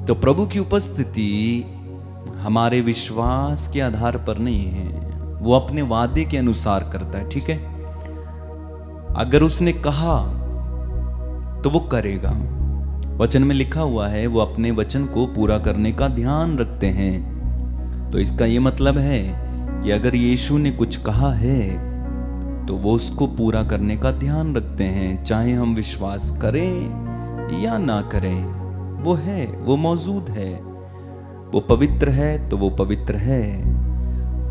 तो प्रभु की उपस्थिति हमारे विश्वास के आधार पर नहीं है, वो अपने वादे के अनुसार करता है। ठीक है, अगर उसने कहा तो वो करेगा। वचन में लिखा हुआ है वो अपने वचन को पूरा करने का ध्यान रखते हैं। तो इसका ये मतलब है कि अगर यीशु ने कुछ कहा है तो वो उसको पूरा करने का ध्यान रखते हैं, चाहे हम विश्वास करें या ना करें। वो है, वो मौजूद है। वो पवित्र है तो वो पवित्र है।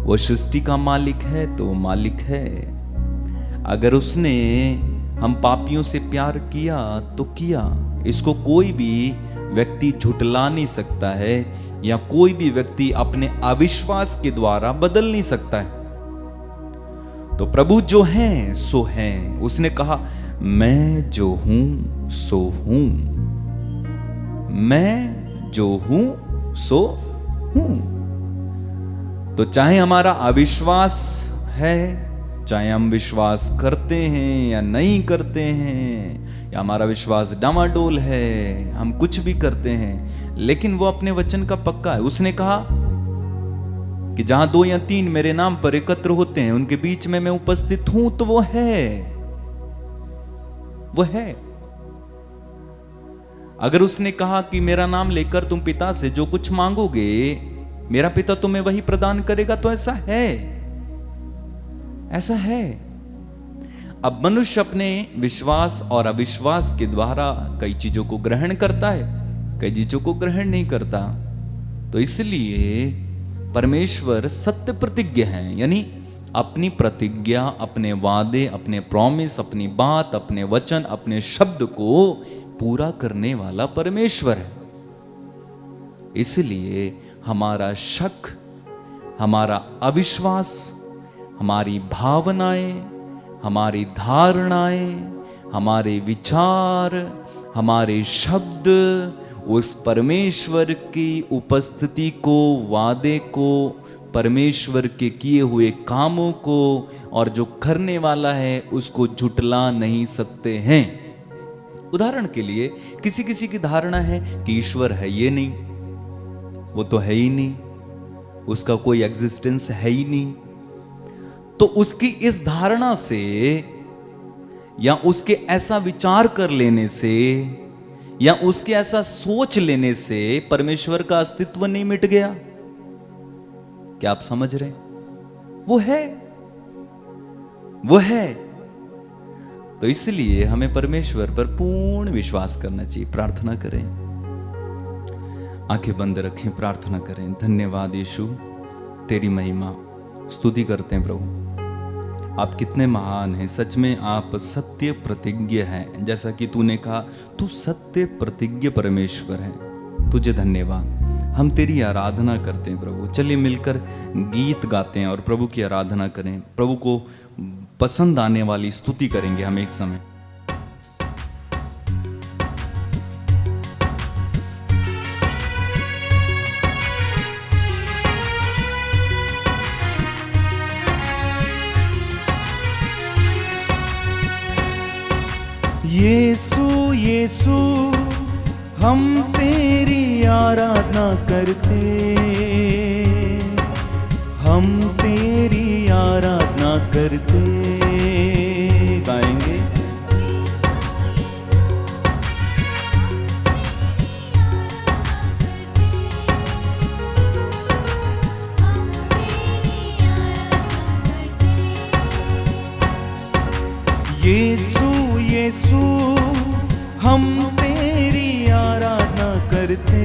वो सृष्टि का मालिक है तो वो मालिक है। अगर उसने हम पापियों से प्यार किया तो किया, इसको कोई भी व्यक्ति झुटला नहीं सकता है, या कोई भी व्यक्ति अपने अविश्वास के द्वारा बदल नहीं सकता है। तो प्रभु जो हैं सो हैं। उसने कहा मैं जो हूं सो हूं, मैं जो हूं सो हूं। तो चाहे हमारा अविश्वास है, चाहे हम विश्वास करते हैं या नहीं करते हैं, या हमारा विश्वास डामाडोल है, हम कुछ भी करते हैं, लेकिन वो अपने वचन का पक्का है। उसने कहा कि जहां 2 या 3 मेरे नाम पर एकत्र होते हैं उनके बीच में मैं उपस्थित हूं, तो वो है, वो है। अगर उसने कहा कि मेरा नाम लेकर तुम पिता से जो कुछ मांगोगे मेरा पिता तुम्हें वही प्रदान करेगा, तो ऐसा है, ऐसा है। अब मनुष्य अपने विश्वास और अविश्वास के द्वारा कई चीजों को ग्रहण करता है, कई चीजों को ग्रहण नहीं करता। तो इसलिए परमेश्वर सत्य प्रतिज्ञ है, यानी अपनी प्रतिज्ञा, अपने वादे, अपने प्रॉमिस, अपनी बात, अपने वचन, अपने शब्द को पूरा करने वाला परमेश्वर है। इसलिए हमारा शक, हमारा अविश्वास, हमारी भावनाएं, हमारी धारणाएं, हमारे विचार, हमारे शब्द उस परमेश्वर की उपस्थिति को, वादे को, परमेश्वर के किए हुए कामों को और जो करने वाला है उसको झुटला नहीं सकते हैं। उदाहरण के लिए किसी किसी की धारणा है कि ईश्वर है, ये नहीं, वो तो है ही नहीं, उसका कोई एग्जिस्टेंस है ही नहीं। तो उसकी इस धारणा से या उसके ऐसा विचार कर लेने से या उसके ऐसा सोच लेने से परमेश्वर का अस्तित्व नहीं मिट गया। क्या आप समझ रहे हैं? वो है, वो है। तो इसलिए हमें परमेश्वर पर पूर्ण विश्वास करना चाहिए। प्रार्थना करें, आंखें बंद रखें, प्रार्थना करें। धन्यवाद यीशु, तेरी महिमा स्तुति करते हैं प्रभु। आप कितने महान हैं, सच में आप सत्य प्रतिज्ञ हैं। जैसा कि तूने कहा तू सत्य प्रतिज्ञ परमेश्वर है, तुझे धन्यवाद। हम तेरी आराधना करते हैं प्रभु। चलिए मिलकर गीत गाते हैं और प्रभु की आराधना करें। प्रभु को पसंद आने वाली स्तुति करेंगे हम एक समय। यीशु यीशु हम तेरी आराधना करते, हम तेरी आराधना करते। गाएंगे यीशु यीशु हम तेरी आराधना करते,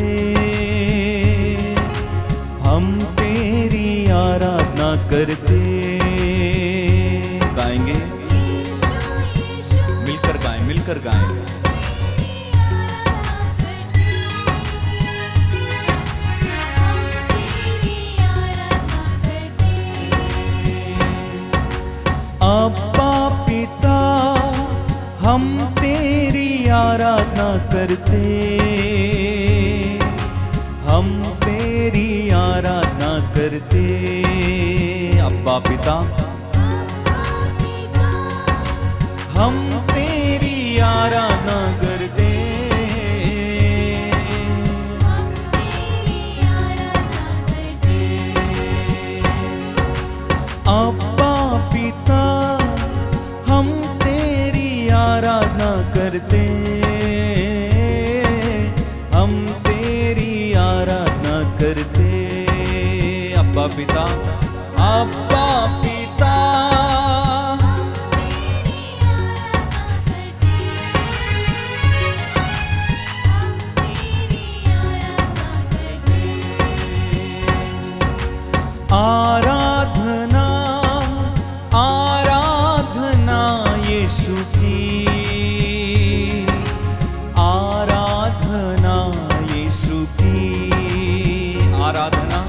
हम तेरी आराधना करते। गाएंगे, मिलकर गाएं, मिलकर गाएं। अब्बा पिता हम तेरी आराधना करते, हम तेरी आराधना करते। अब्बा पिता हम तेरी आराधना करते, हम तेरी आराधना करते। अब्बा पिता, अब्बा पिता, आराधना आराधना यीशु की, आराधना यीशु की, आराधना,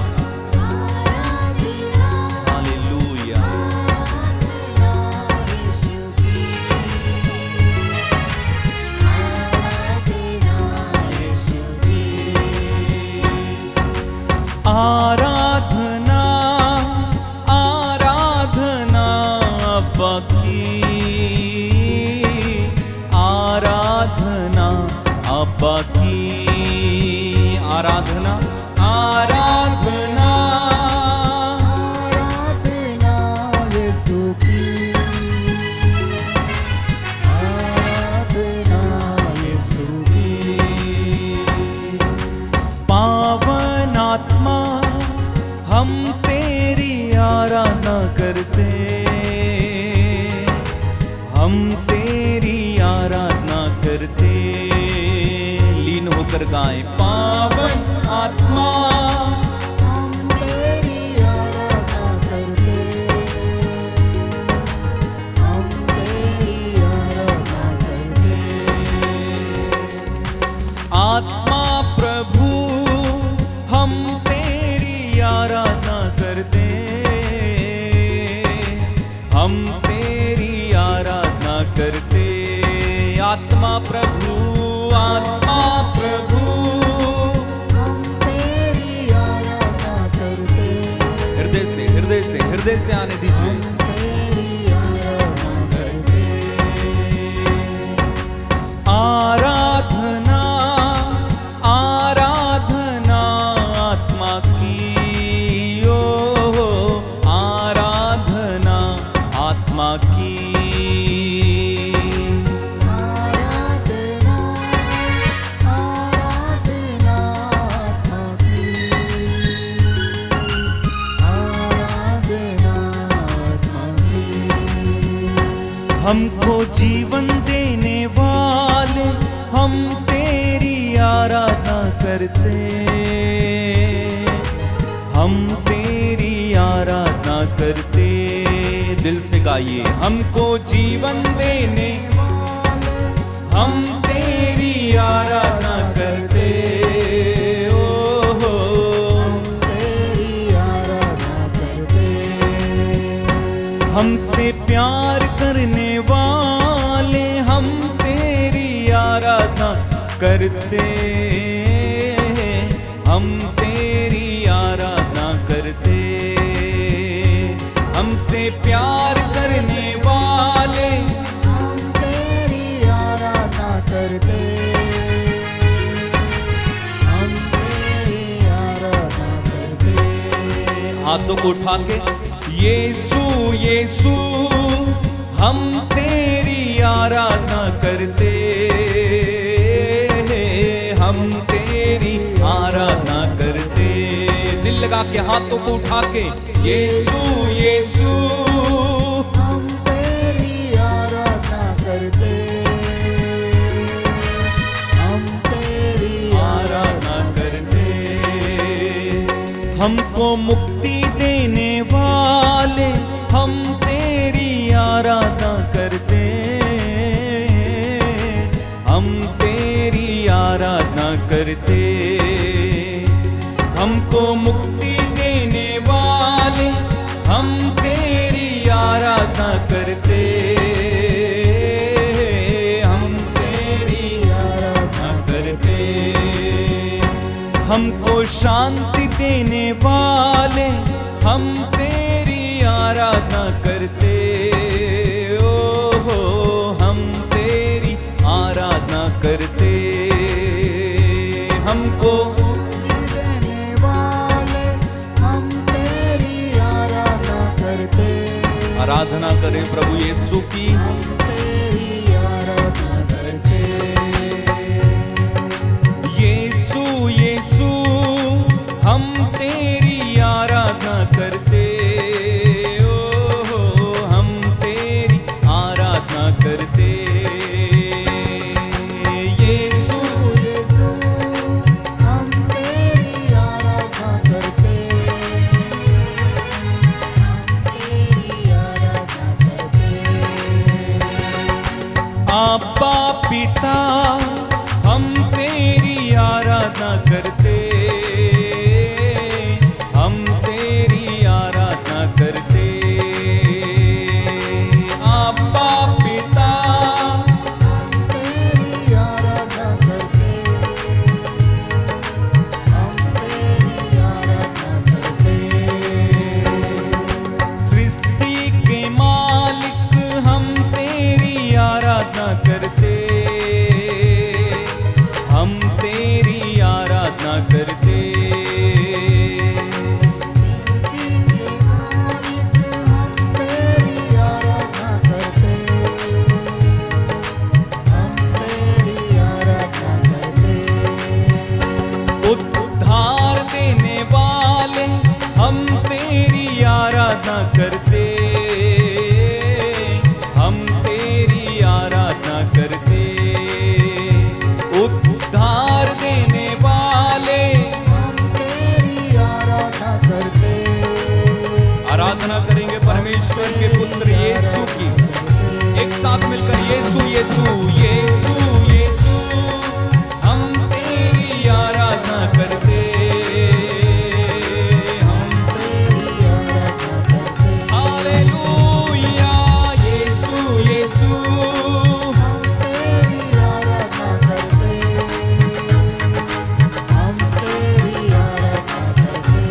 हालेलुया। आराधना आराधना अब्बा की, आराधना अब्बा की, आराधना आराधना आराधना यीशु की, आराधना यीशु की। पावन आत्मा हम तेरी आराधना करते, हम तेरी आराधना करते। लीन होकर गाएं, पावन आत्मा हम तेरी आराधना करते, हम तेरी आराधना करते। आत्मा प्रभु हम तेरी आराधना करते, हम तेरी आराधना करते। आत्मा प्रभु, आत्मा प्रभु, हम तेरी आराधना करते, हृदय से आने दीजिए। तेरी आराधना करते। आराधना आराधना आत्मा की, ओ आराधना आत्मा की, आराधना आराधना आत्मा की, आराधना आत्मा की। हमको जीवन देने वाले हम तेरी आराधना करते, हम तेरी आराधना करते। दिल से गाइए, हमको जीवन देने हम तेरी आराधना करते, ओ हो तेरी आराधना करते। हमसे प्यार करने वाले हम तेरी आराधना करते, हम तेरी आराधना करते। हमसे प्यार करने वाले हम तेरी आराधना करते, हम तेरी आराधना करते। हाथों को उठा के, यीशु यीशु हम तेरी आराधना करते, हम तेरी आराधना करते। दिल लगा के हाथों को उठा के, यीशु यीशु हम तेरी आराधना करते, हम तेरी आराधना करते। हमको मुक्ति देने वाले हम तेरी आराधना करते, हम तेरी आराधना करते। हमको मुक्ति देने वाले हम तेरी आराधना करते, हम तेरी आराधना करते। हमको शांति देने वाले हम तेरी आराधना करते, ओ हो हम तेरी आराधना करते। हमको देने वाले हम तेरी आराधना करते, आराधना करें प्रभु यीशु की। हम तेरी आराधना करते। यीशु परमेश्वर के पुत्र यीशु की एक साथ मिलकर यीशु यीशु यीशु यीशु हम तेरी आराधना करते, हम हालेलुया यीशु यीशु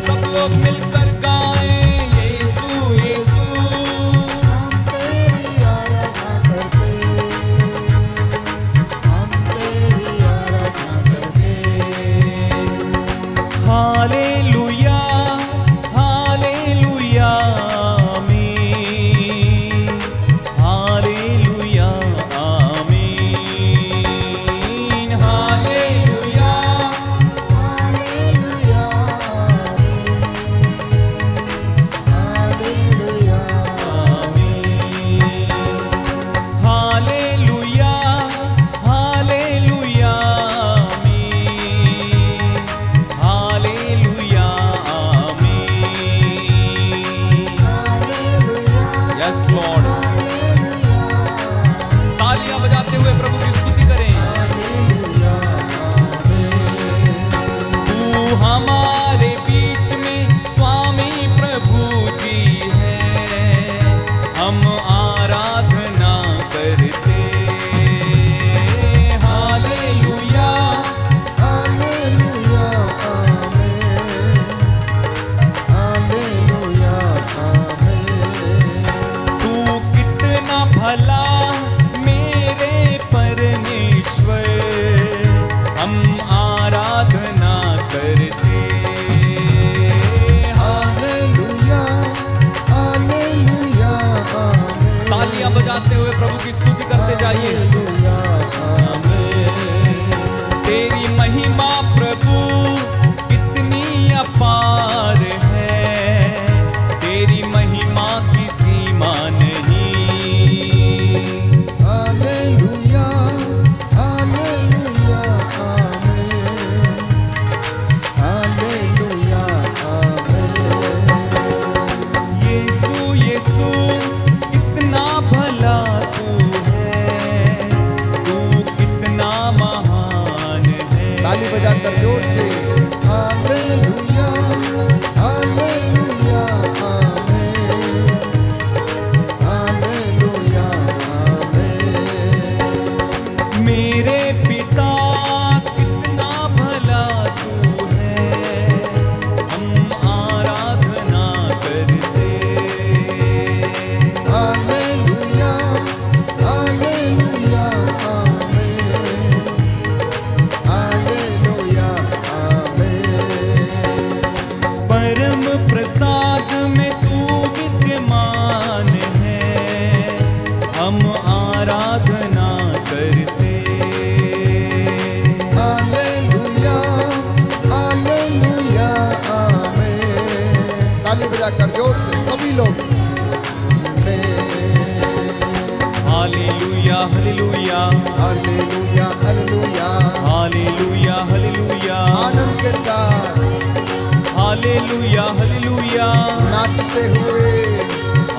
सब लोग मिलकर गाएं यीशु यीशु हालेलुया हालेलुया आमीन, हालेलुया आमीन, हालेलुया हालेलुया हालेलुया आमीन, हालेलुया आमीन। यस लॉर्ड, तालियां बजाते हुए प्रभु की स्तुति करें। तू हमारे बीच में स्वामी प्रभु जी है, हम आराधना करते, हालेलुया तू कितना भला मेरे परमेश्वर, हम आराधना करते, तालियां बजाते हुए प्रभु की स्तुति करते जाइए। तेरी महिमा प्रभु कितनी अपार है, तेरी महिमा की सीमा नहीं, यीशु यीशु कितना भला तू है, तू कितना महान है। ताली बजाकर जोर से हालेलुया हालेलुया आमीन, हालेलुया आमीन। मेरे पिता कितना भला तू है, हम आराधना करते, हालेलुया हालेलुया आमीन, हालेलुया आमीन। परम प्रसाद में तू विद्यमान है, हम आराधना करते, हालेलुया हालेलुया आमीन। ताली बजाकर जोर से सभी लोग हालेलुया हालेलुया हालेलुया हालेलुया हालेलुया हालेलुया आनंद के साथ हालेलुया हालेलुया नाचते हुए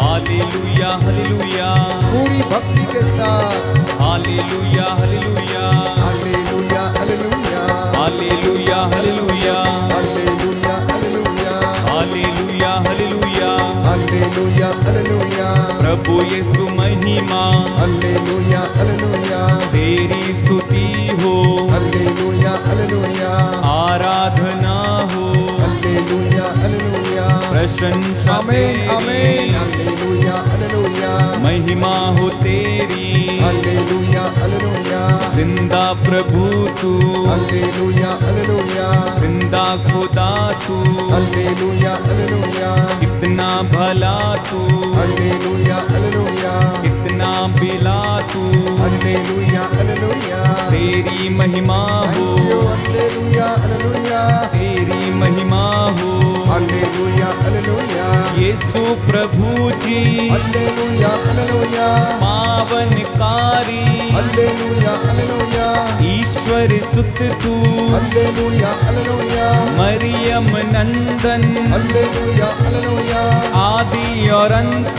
हालेलुया हालेलुया पूरी भक्ति के साथ हालेलुया हालेलुया हालेलुया हालेलुया हालेलुया हालेलुया हालेलुया हालेलुया हालेलुया हालेलुया हालेलुया हालेलुया प्रभु यीशु महिमा हालेलुया हालेलुया तेरी स्तुति हो, हालेलुया हालेलुया आराधना हो, हालेलुया हालेलुया प्रशंसा आमीन आमीन तेरी, हालेलुया हालेलुया महिमा हो तेरी, हालेलुया हालेलुया जिंदा प्रभु तू, हालेलुया हालेलुया जिंदा खुदा तू, हालेलुया हालेलुया कितना भला तू, हालेलुया हालेलुया कितना बिला तू, हालेलुया हालेलुया तेरी महिमा हो, हालेलुया हालेलुया तेरी महिमा हो, हालेलुया हालेलुया यीशु प्रभु जी हालेलुया हालेलुया पावनकारी, हालेलुया हालेलुया ईश्वर सुत तू, हालेलुया हालेलुया मरियम नंदन, हालेलुया हालेलुया आदि और अंत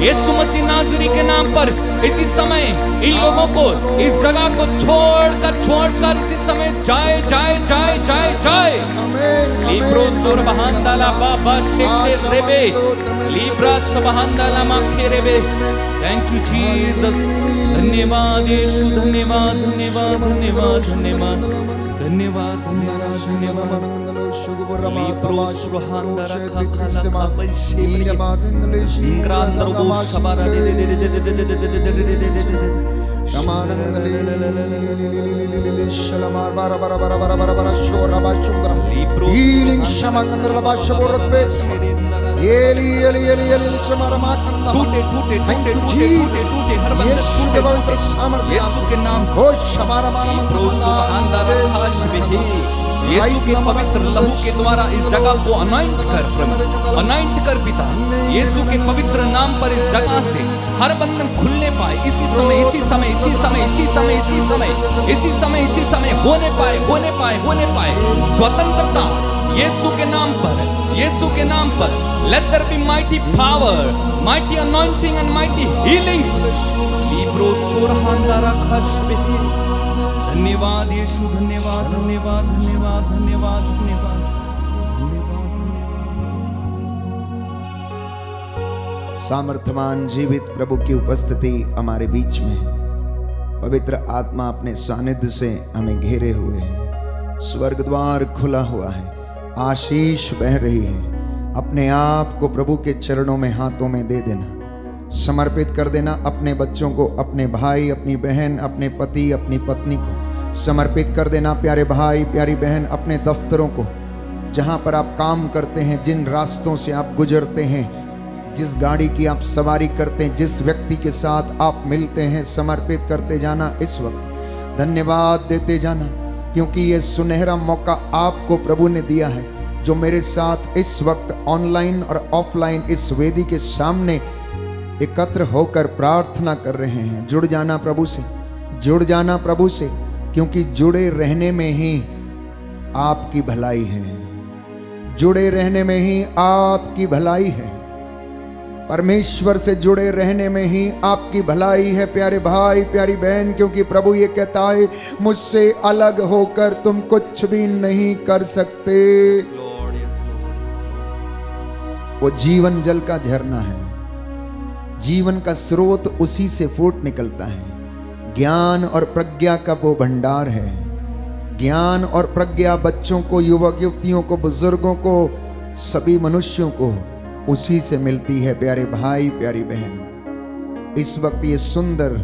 यीशु मसीह नाज़री के नाम पर इसी समय इन लोगों को इस जगह को छोड़कर इसी समय जाए जाए जाए जाए जाए। लिब्रो सुरबहांदाला बाबा शेखे रेबे लिब्रा सुबहांदाला माखे रेबे। Thank you Jesus. धन्यवाद यीशु, धन्यवाद धन्यवाद धन्यवाद धन्यवाद धन्यवाद धन्यवाद धन्यवाद। लिब्रो सुरहांदारा खाखाला बाबा शेखे सिंग्रांदरबो शबारा दे दे दे दे दे दे दे दे दे दे दे दे दे। टूटे टूटे टूटे टूटे टूटे हर बंधन टूटे यीशु के नाम से। यीशु के पवित्र लहू के द्वारा इस जगह को अनॉइंट कर पिता। यीशु के पवित्र नाम पर इस जगह से हर बंधन खुलने पाए इसी समय इसी समय इसी समय इसी समय इसी समय इसी समय इसी समय होने पाए स्वतंत्रता यीशु के नाम पर, यीशु के नाम पर। Let there be mighty power, mighty anointing and mighty healings. लिब्रो सुरहांदारा खाशबे। धन्यवाद यीशु, धन्यवाद धन्यवाद धन्यवाद धन्यवाद धन्यवाद धन्यवाद धन्यवाद। सामर्थ्यवान जीवित प्रभु की उपस्थिति हमारे बीच में है। पवित्र आत्मा अपने सानिध्य से हमें घेरे हुए है। स्वर्ग द्वार खुला हुआ है, आशीष बह रही है। अपने आप को प्रभु के चरणों में हाथों में दे देना, समर्पित कर देना। अपने बच्चों को, अपने भाई, अपनी बहन, अपने पति, अपनी पत्नी को समर्पित कर देना। प्यारे भाई, प्यारी बहन, अपने दफ्तरों को, जहाँ पर आप काम करते हैं, जिन रास्तों से आप गुजरते हैं, जिस गाड़ी की आप सवारी करते हैं, जिस व्यक्ति के साथ आप मिलते हैं, समर्पित करते जाना। इस वक्त धन्यवाद देते जाना, क्योंकि ये सुनहरा मौका आपको प्रभु ने दिया है, जो मेरे साथ इस वक्त ऑनलाइन और ऑफलाइन इस वेदी के सामने एकत्र होकर प्रार्थना कर रहे हैं। जुड़ जाना प्रभु से, जुड़ जाना प्रभु से, क्योंकि जुड़े रहने में ही आपकी भलाई है। जुड़े रहने में ही आपकी भलाई है। परमेश्वर से जुड़े रहने में ही आपकी भलाई है प्यारे भाई, प्यारी बहन, क्योंकि प्रभु ये कहता है, मुझसे अलग होकर तुम कुछ भी नहीं कर सकते। वो जीवन जल का झरना है, जीवन का स्रोत उसी से फूट निकलता है। ज्ञान और प्रज्ञा का वो भंडार है। ज्ञान और प्रज्ञा बच्चों को, युवक युवतियों को, बुजुर्गों को, सभी मनुष्यों को उसी से मिलती है प्यारे भाई, प्यारी बहन। इस वक्त ये सुंदर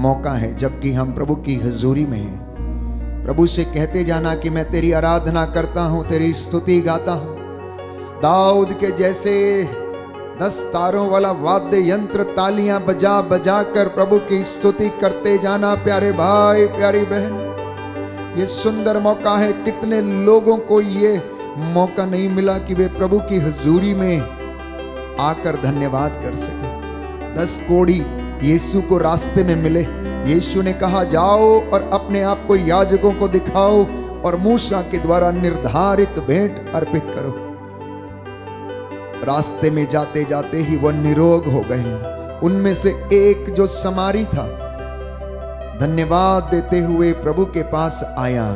मौका है जबकि हम प्रभु की हजूरी में हैं। प्रभु से कहते जाना कि मैं तेरी आराधना करता हूं, तेरी स्तुति गाता हूं। दाऊद के जैसे 10 तारों वाला वाद्य यंत्र, तालियां बजा बजा कर प्रभु की स्तुति करते जाना प्यारे भाई, प्यारी बहन। ये सुंदर मौका है। कितने लोगों को ये मौका नहीं मिला कि वे प्रभु की हजूरी में आकर धन्यवाद कर सके। 10 कोढ़ी यीशु को रास्ते में मिले। यीशु ने कहा, जाओ और अपने आप को याजकों को दिखाओ और मूसा के द्वारा निर्धारित भेंट अर्पित करो। रास्ते में जाते जाते ही वह निरोग हो गए। उनमें से एक जो समारी था, धन्यवाद देते हुए प्रभु के पास आया।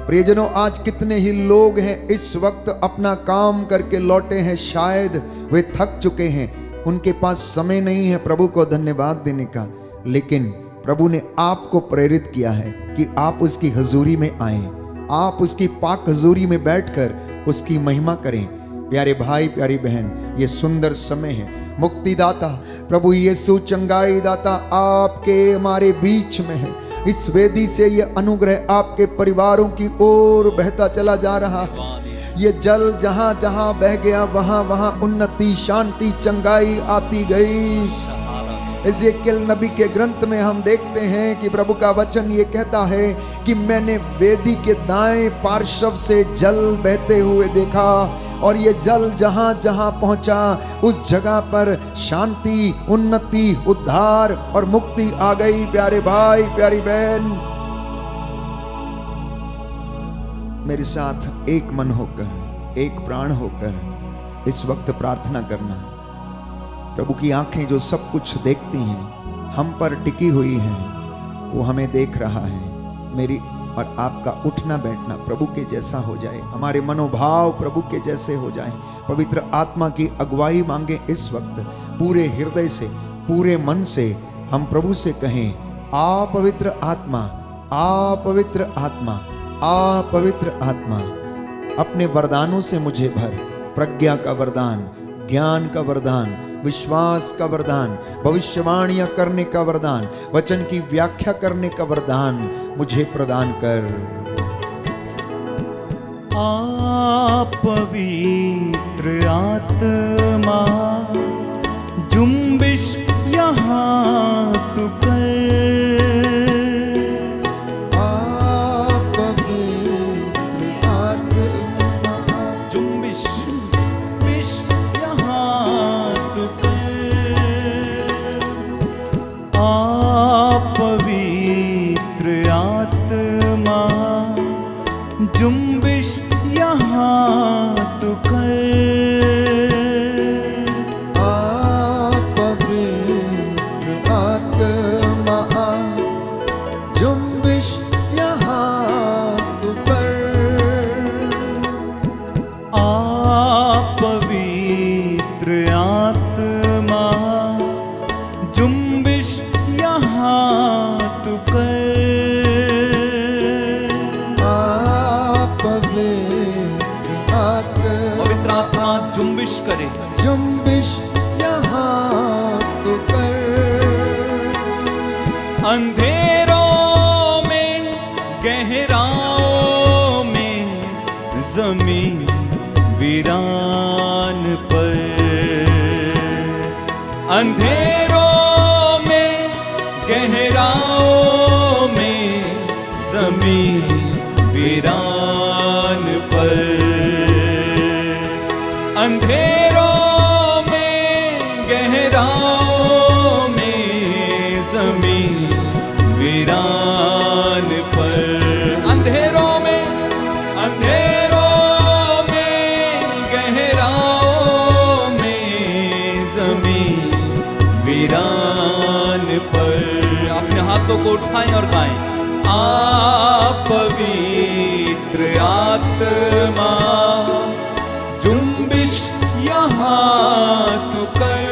प्रियजनों, आज कितने ही लोग हैं इस वक्त अपना काम करके लौटे हैं, शायद वे थक चुके हैं, उनके पास समय नहीं है प्रभु को धन्यवाद देने का। लेकिन प्रभु ने आपको प्रेरित किया है कि आप उसकी हजूरी में आएं, आप उसकी पाक हजूरी में बैठकर उसकी महिमा करें। प्यारे भाई, प्यारी बहन, ये सुंदर समय है। मुक्तिदाता प्रभु यीशु, चंगाई दाता आपके हमारे बीच में है। इस वेदी से ये अनुग्रह आपके परिवारों की ओर बहता चला जा रहा है। ये जल जहां जहां बह गया, वहां वहां उन्नति, शांति, चंगाई आती गई। एजेकियल नबी के ग्रंथ में हम देखते हैं कि प्रभु का वचन ये कहता है कि मैंने वेदी के दाएं पार्श्व से जल बहते हुए देखा, और ये जल जहां जहां पहुंचा उस जगह पर शांति, उन्नति, उद्धार और मुक्ति आ गई। प्यारे भाई, प्यारी बहन, मेरे साथ एक मन होकर, एक प्राण होकर इस वक्त प्रार्थना करना। प्रभु की आंखें जो सब कुछ देखती हैं, हम पर टिकी हुई हैं, वो हमें देख रहा है। मेरी और आपका उठना बैठना प्रभु के जैसा हो जाए, हमारे मनोभाव प्रभु के जैसे हो जाए। पवित्र आत्मा की अगुवाई मांगे इस वक्त, पूरे हृदय से, पूरे मन से हम प्रभु से कहें, आ पवित्र आत्मा, आ पवित्र आत्मा, आ पवित्र आत्मा, अपने वरदानों से मुझे भर। प्रज्ञा का वरदान, ज्ञान का वरदान, विश्वास का वरदान, भविष्यवाणियां करने का वरदान, वचन की व्याख्या करने का वरदान मुझे प्रदान कर। आ पवित्र आत्मा, जुम्बिश यहाँ तू कर। आ पवित्र आत्मा, जुम्बिश विश यहाँ तू कर। आ पवित्र आत्मा, जुम्बिश यहाँ तू कर। आ पवित्र आत्मा, जुम्बिश यहाँ तू कर। आ पवित्र आत्मा, जुम्बिश यहाँ तू कर। आ पवित्र आत्मा, पवित्र आत्मा जुम्बिश करे। जुम्बिश यहाँ तू कर। अंधेरों में, गहराओं में, जमीन वीरान पर। अंधेरों में, गहराओं में, जमीन वीरान पर। अंधेरों में, गहराओं में, जमीन वीरान पर। अंधेरों में, अंधेरों में, गहराओं में, जमीन वीरान पर। अपने हाथों को उठाएं और गाएं, आ पवित्र आत्मा, जुम्बिश यहाँ तू कर।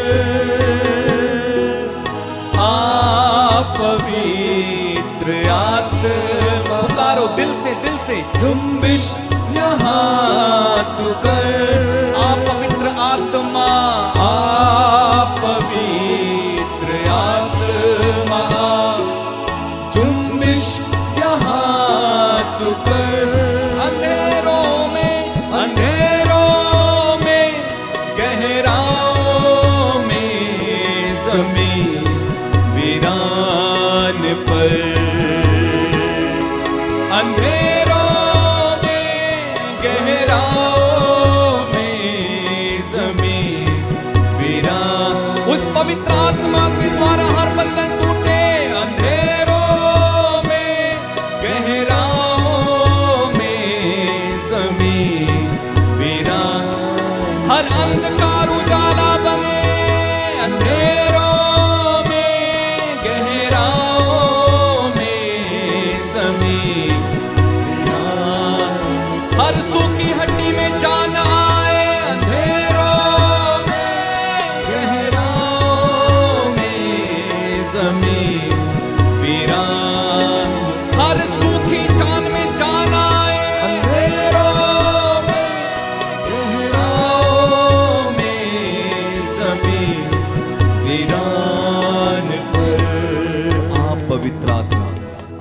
आ पवित्र आत्मा, पुकारो दिल से, दिल से, जुम्बिश यहाँ तू कर। आ पवित्र आत्मा, आ पवित्र आत्मा, जुम्बिश यहाँ तू कर। अंधेरों में, अंधेरों में, गहराओं में, जमीन वीरान पर। अंधेरों में, गहराओं में, जमीन वीरान। उस पवित्र आत्मा के द्वारा हर बंधन टूटे। अंधेरों में, गहराओं में, जमीन वीरान। हर अंधकार उजाला बने। अंधेरों में, गहराओं में, जमीन वीरान। हर सूखी हड्डी में जान आए। अंधेरों में, गहराओं में, जमीन वीरान। हर सूखी जान में जान आए। अंधेरों में, गहराओं में, जमीन वीरान पर। आप पवित्र आत्मा,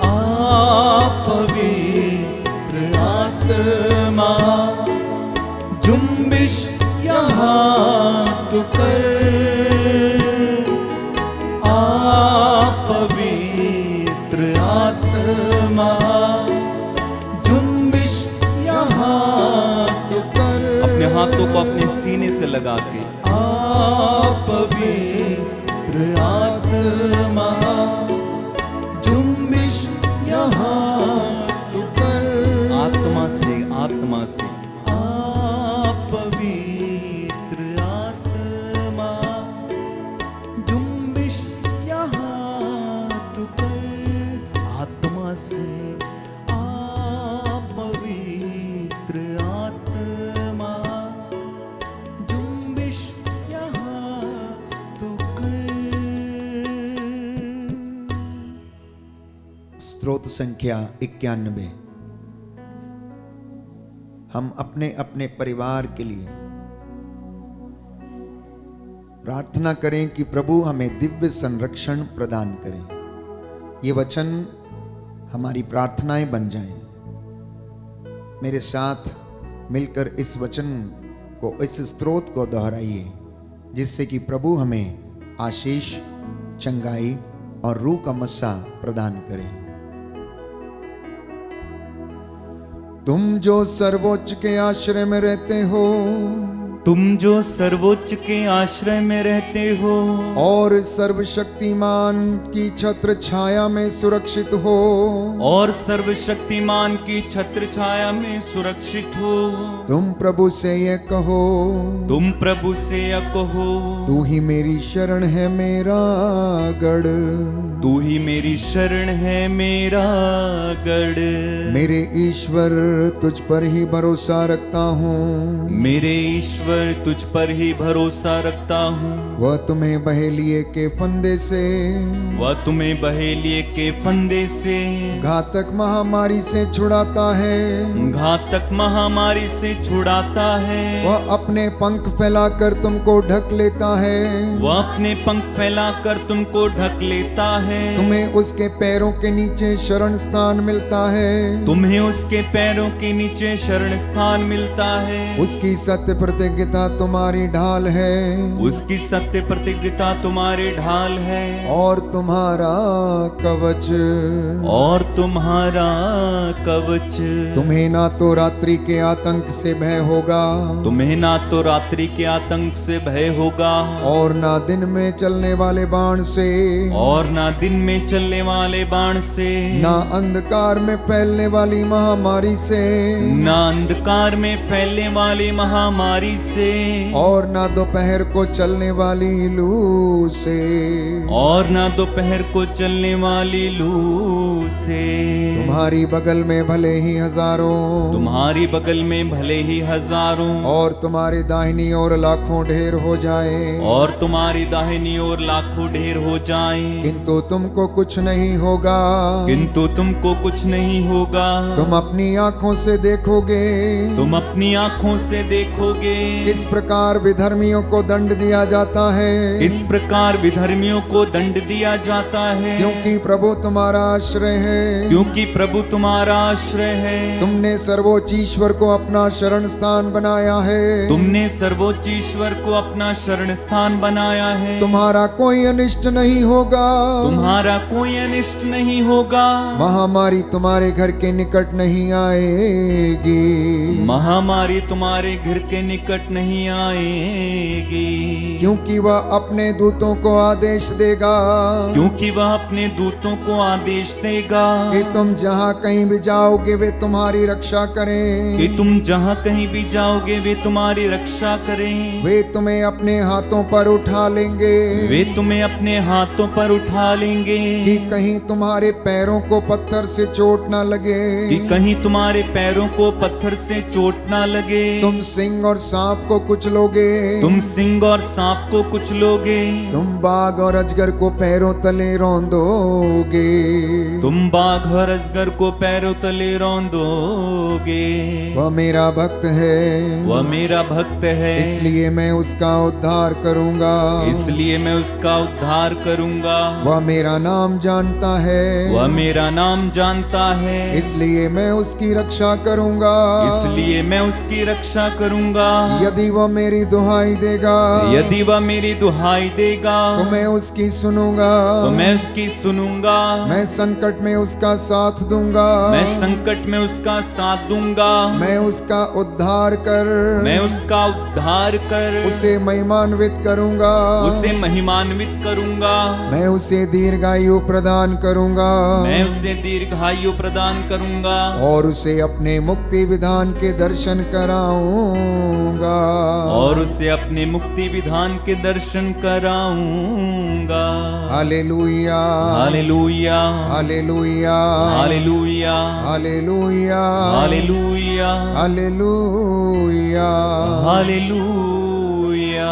आप पवित्र आत्मा, जुम्बिश यहाँ तू कर। आप पवित्र आत्मा, जुम्बिश यहाँ तू कर। अपने हाथों को अपने सीने से लगा के, आप पवित्र आत्मा, जुम्बिश यहाँ तू कर। आत्मा से, आत्मा से, आप पवित्र आत्मा, स्तोत्र संख्या 91। हम अपने अपने परिवार के लिए प्रार्थना करें कि प्रभु हमें दिव्य संरक्षण प्रदान करें। ये वचन हमारी प्रार्थनाएं बन जाएं। मेरे साथ मिलकर इस वचन को, इस स्तोत्र को दोहराइए, जिससे कि प्रभु हमें आशीष, चंगाई और रूह का मस्सा प्रदान करें। तुम जो सर्वोच्च के आश्रय में रहते हो, तुम जो सर्वोच्च के आश्रय में रहते हो और सर्वशक्तिमान की छत्र छाया में सुरक्षित हो, और सर्वशक्तिमान की छत्र छाया में सुरक्षित हो, तुम प्रभु से ये कहो, तुम प्रभु से यह कहो, तू ही मेरी शरण है मेरा गढ़, तू ही मेरी शरण है मेरा गढ़। मेरे ईश्वर तुझ पर ही भरोसा रखता हूँ, मेरे ईश्वर तुझ पर ही भरोसा रखता हूँ। वह तुम्हें बहेलिए के फंदे से, वह तुम्हें बहेलिए के फंदे से, घातक महामारी से छुड़ाता है, घातक महामारी से छुड़ाता है। वह अपने पंख फैलाकर तुमको ढक लेता है, वह अपने पंख फैलाकर तुमको ढक लेता है। तुम्हें उसके पैरों के नीचे शरण स्थान मिलता है, तुम्हें उसके पैरों के नीचे शरण स्थान मिलता है। उसकी सत्य प्रतिज्ञा तुम्हारी ढाल है, उसकी सत्य प्रतिज्ञा तुम्हारे ढाल है, और तुम्हारा कवच, और तुम्हारा कवच। तुम्हें ना तो रात्रि के आतंक से भय होगा, तुम्हें ना तो रात्रि के आतंक से भय होगा, और ना दिन में चलने वाले बाण से, और ना दिन में चलने वाले बाण से, ना अंधकार में फैलने वाली महामारी से, ना अंधकार में फैलने वाली महामारी से, और ना दोपहर को चलने वाली लू से, और ना दोपहर को चलने वाली लू से। तुम्हारी बगल में भले ही हजारों, तुम्हारी बगल में भले ही हजारों, और तुम्हारी दाहिनी ओर लाखों ढेर हो जाए, और तुम्हारी दाहिनी ओर लाखों ढेर हो जाएं, किंतु तुमको कुछ नहीं होगा, किंतु तुमको कुछ नहीं होगा। तुम अपनी आंखों से देखोगे, तुम अपनी आंखों से देखोगे किस प्रकार विधर्मियों को दंड दिया जाता है, इस प्रकार विधर्मियों को दंड दिया जाता है। क्योंकि प्रभु तुम्हारा आश्रय है, क्योंकि प्रभु तुम्हारा आश्रय है। तुमने सर्वोच्च ईश्वर को अपना शरण स्थान बनाया है, तुमने सर्वोच्च ईश्वर को अपना शरण स्थान बनाया है। तुम्हारा कोई अनिष्ट नहीं होगा, तुम्हारा कोई अनिष्ट नहीं होगा। महामारी तुम्हारे घर के निकट नहीं आएगी, महामारी तुम्हारे घर के निकट नहीं आएगी, क्योंकि वह अपने दूतों को आदेश देगा, क्योंकि वह अपने दूतों को आदेश देगा कि तुम जहाँ कहीं भी जाओगे वे तुम्हारी रक्षा करें, कि तुम जहाँ कहीं भी जाओगे वे तुम्हारी रक्षा करें। वे तुम्हें अपने हाथों पर उठा लेंगे, वे तुम्हें अपने हाथों पर उठा लेंगे, कि कहीं तुम्हारे पैरों को पत्थर से चोट ना लगे, कि कहीं तुम्हारे पैरों को पत्थर से चोट ना लगे। तुम सिंह और सांप को कुचलोगे, तुम सिंह और सांप को कुचलोगे, तुम बाघ और अजगर को पैरों तले रौंदोगे, तुम बाघ और अजगर को पैरों तले रौंदोगे। वह मेरा भक्त है, वह मेरा भक्त है, इसलिए मैं उसका उद्धार करूंगा, इसलिए मैं उसका उद्धार करूंगा। वह मेरा नाम जानता है, वह मेरा नाम जानता है, इसलिए मैं उसकी रक्षा करूंगा, इसलिए मैं उसकी रक्षा करूंगा। यदि वह मेरी दुहाई देगा, यदि वह मेरी दुहाई देगा, तो मैं उसकी सुनूंगा, तो मैं उसकी सुनूंगा। मैं संकट में उसका साथ दूंगा, मैं संकट में उसका साथ दूंगा। मैं उसका उद्धार कर, मैं उसका उद्धार कर, उसे महिमान्वित करूंगा, उसे महिमान्वित करूंगा। मैं उसे दीर्घायु प्रदान करूंगा, मैं उसे दीर्घायु प्रदान करूंगा, और उसे अपने मुक्ति विधान के दर्शन कराऊंगा, और उसे अपने मुक्ति विधान के दर्शन कराऊंगा। हालेलुया, हालेलुया, हालेलुया, हालेलुया, हालेलुया, हालेलुया, हालेलुया, हालेलुया,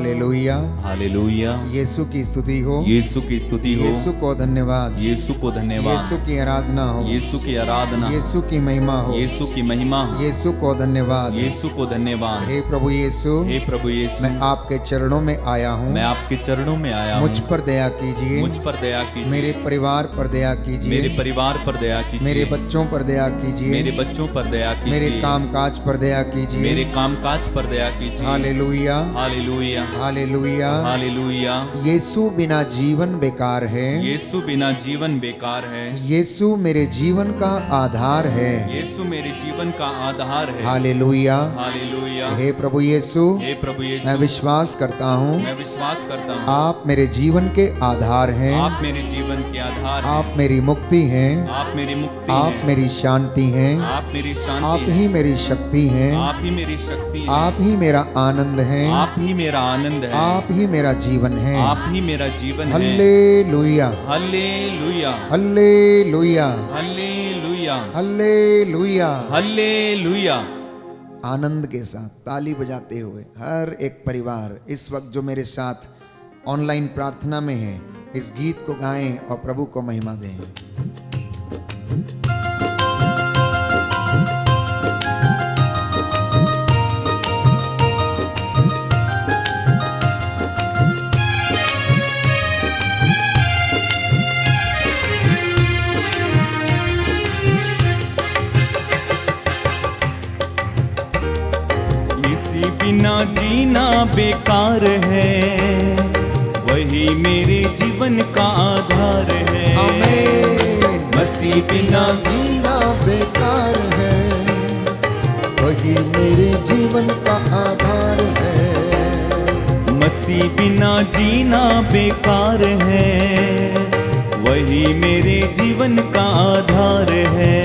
हालेलुया। हालेलुया। यीशु की स्तुति हो, यीशु की स्तुति हो, यीशु को धन्यवाद, यीशु को धन्यवाद, यीशु की आराधना हो, यीशु की आराधना, यीशु की महिमा हो, यीशु की महिमा हो, यीशु को धन्यवाद। यीशु को धन्यवाद। हे प्रभु यीशु, हे प्रभु यीशु, मैं आपके चरणों में आया हूँ, मैं आपके चरणों में आया हूँ। मुझ पर दया कीजिए, मुझ पर दया कीजिए, मेरे परिवार पर दया कीजिए, मेरे परिवार पर दया कीजिए, मेरे बच्चों पर दया कीजिए, मेरे बच्चों पर दया कीजिए, मेरे कामकाज पर दया कीजिए, मेरे कामकाज पर दया कीजिए। हालेलुया, हालेलुया, हालेलुया। हालेलुया। यीशु बिना जीवन बेकार है, यीशु बिना जीवन बेकार है, यीशु मेरे जीवन का आधार है। यीशु मेरे जीवन का आधार है। हालेलुया, हालेलुया। हे प्रभु यीशु, हे प्रभु यीशु, मैं विश्वास करता हूँ मैं विश्वास करता हूँ आप मेरे जीवन के आधार हैं, आप मेरे जीवन के आधार हैं, आप मेरी मुक्ति हैं, आप मेरी मुक्ति आप हैं, मेरी शांति हैं, आप मेरी शांति आप हैं, ही मेरी शक्ति हैं, आप ही मेरी शक्ति हैं, आप ही मेरा आनंद है, आप ही मेरा आनंद है, आप ही मेरा जीवन है। आप ही मेरा जीवन है। हल्लेलुया, हल्लेलुया, हल्लेलुया, हल्लेलुया, हल्लेलुया। हल्लेलुया। आनंद के साथ ताली बजाते हुए हर एक परिवार इस वक्त जो मेरे साथ ऑनलाइन प्रार्थना में है, इस गीत को गाएं और प्रभु को महिमा दें। इसी बिना जीना बेकार है, वही मेरे जीवन का आधार है। आमीन। मसीह बिना जीना बेकार है, वही मेरे जीवन का आधार है। मसीह बिना जीना बेकार है, वही मेरे जीवन का आधार है।